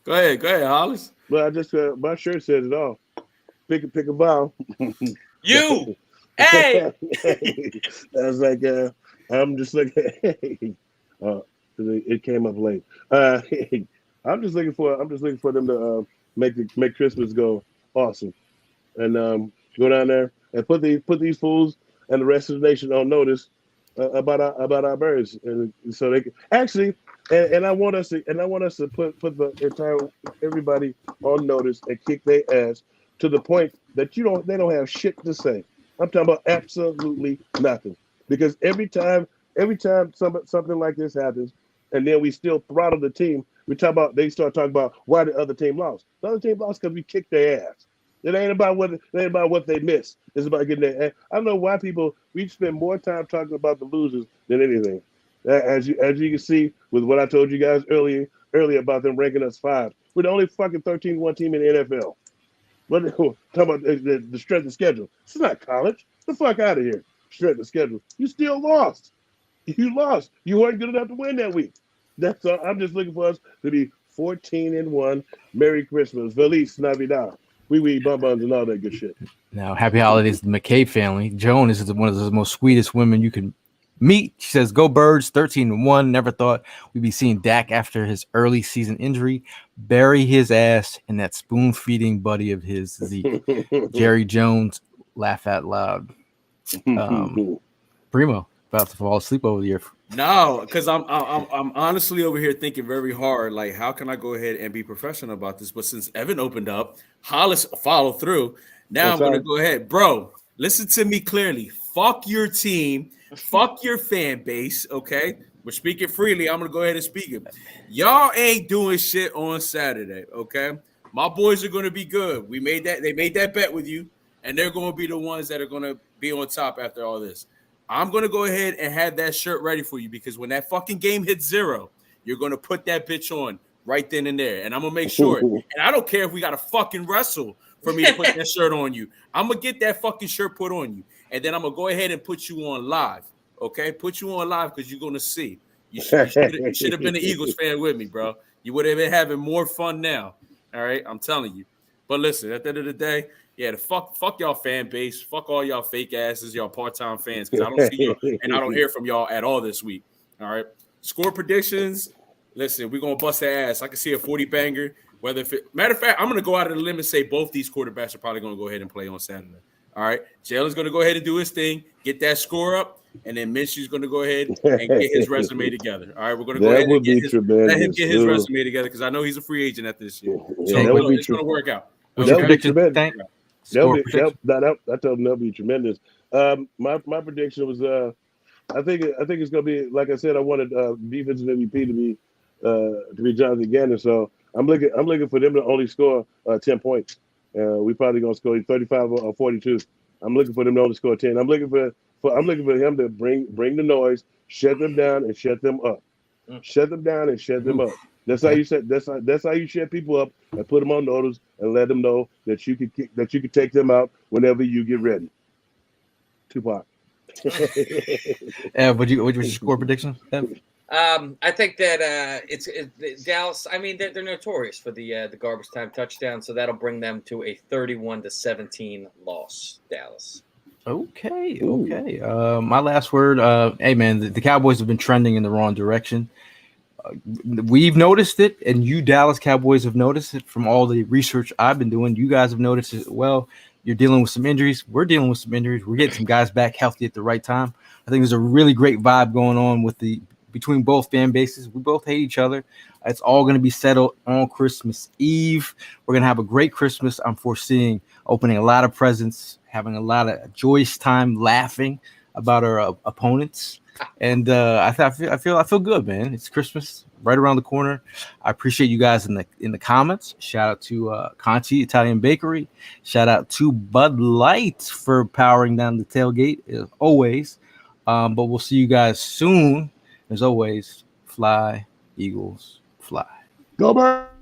Go ahead, Hollis. Well, I just my shirt says it all. Pick a ball. You, hey. I was like, I'm just like, it came up late. I'm just looking for them to make Christmas go awesome, and go down there and put these fools and the rest of the nation on notice about our birds, and so they can actually. And I want us to put the entire everybody on notice and kick their ass to the point that they don't have shit to say. I'm talking about absolutely nothing, because every time something like this happens, and then we still throttle the team, they start talking about why the other team lost. The other team lost because we kicked their ass. It ain't about what they missed. It's about getting their ass. I don't know why we spend more time talking about the losers than anything. As you can see with what I told you guys earlier about them ranking us 5. We're the only fucking 13-1 team in the NFL. Talking about the strength of schedule. This is not college. Get the fuck out of here. Strength of schedule. You still lost. You lost. You weren't good enough to win that week. That's all. I'm just looking for us to be 14-1. Merry Christmas. Feliz Navidad. We bonbons and all that good shit. Now, happy holidays to the McCabe family. Joan is one of the most sweetest women you can meet. She says, "Go Birds, 13-1. Never thought we'd be seeing Dak after his early season injury. Bury his ass in that spoon-feeding buddy of his, Zeke." Jerry Jones, laugh out loud. Primo, about to fall asleep over the year. No, because I'm honestly over here thinking very hard, like, how can I go ahead and be professional about this? But since Evan opened up, Hollis followed through. Now I'm going to go ahead. Bro, listen to me clearly. Fuck your team. Fuck your fan base, okay? We're speaking freely. I'm going to go ahead and speak it. Y'all ain't doing shit on Saturday, okay? My boys are going to be good. They made that bet with you, and they're going to be the ones that are going to be on top after all this. I'm going to go ahead and have that shirt ready for you, because when that fucking game hits 0, you're going to put that bitch on right then and there, and I'm going to make sure. And I don't care if we got to fucking wrestle for me to put that shirt on you. I'm going to get that fucking shirt put on you. And then I'm going to go ahead and put you on live, okay? Put you on live because you're going to see. You should have been an Eagles fan with me, bro. You would have been having more fun now, all right? I'm telling you. But listen, at the end of the day, yeah, fuck y'all fan base. Fuck all y'all fake asses, y'all part-time fans, because I don't see you and I don't hear from y'all at all this week, all right? Score predictions, listen, we're going to bust their ass. I can see a 40-banger. Matter of fact, I'm going to go out on a limb and say both these quarterbacks are probably going to go ahead and play on Saturday. All right, Jalen's going to go ahead and do his thing, get that score up, and then Minshew's going to go ahead and get his resume together. All right, we're going to go ahead and let him get his resume together, because I know he's a free agent at this year. So it's going to work out. What's your prediction? I told them that'll be tremendous. My prediction was I think it's going to be, like I said, I wanted defensive MVP to be Jonathan Gannon. So I'm looking for them to only score 10 points. We probably gonna score 35 or 42. I'm looking for them to only score 10. I'm looking for him to bring the noise, shut them down and shut them up. Shut them down and shut them up. That's how you set. That's how you shut people up and put them on notice and let them know that you could take them out whenever you get ready. Tupac. What's your score prediction? I think that it's Dallas. I mean, they're notorious for the garbage time touchdown, so that'll bring them to a 31-17 loss. Dallas. Okay. My last word. Hey, man, the Cowboys have been trending in the wrong direction. We've noticed it, and you Dallas Cowboys have noticed it from all the research I've been doing. You guys have noticed it. Well, you're dealing with some injuries. We're dealing with some injuries. We're getting some guys back healthy at the right time. I think there's a really great vibe going on between both fan bases. We both hate each other. It's all going to be settled on Christmas Eve. We're going to have a great Christmas. I'm foreseeing opening a lot of presents, having a lot of joyous time, laughing about our opponents. And I feel good, man. It's Christmas right around the corner. I appreciate you guys in the comments. Shout out to Conti Italian Bakery. Shout out to Bud Light for powering down the tailgate as always. But we'll see you guys soon. As always, fly, Eagles, fly. Go Birds!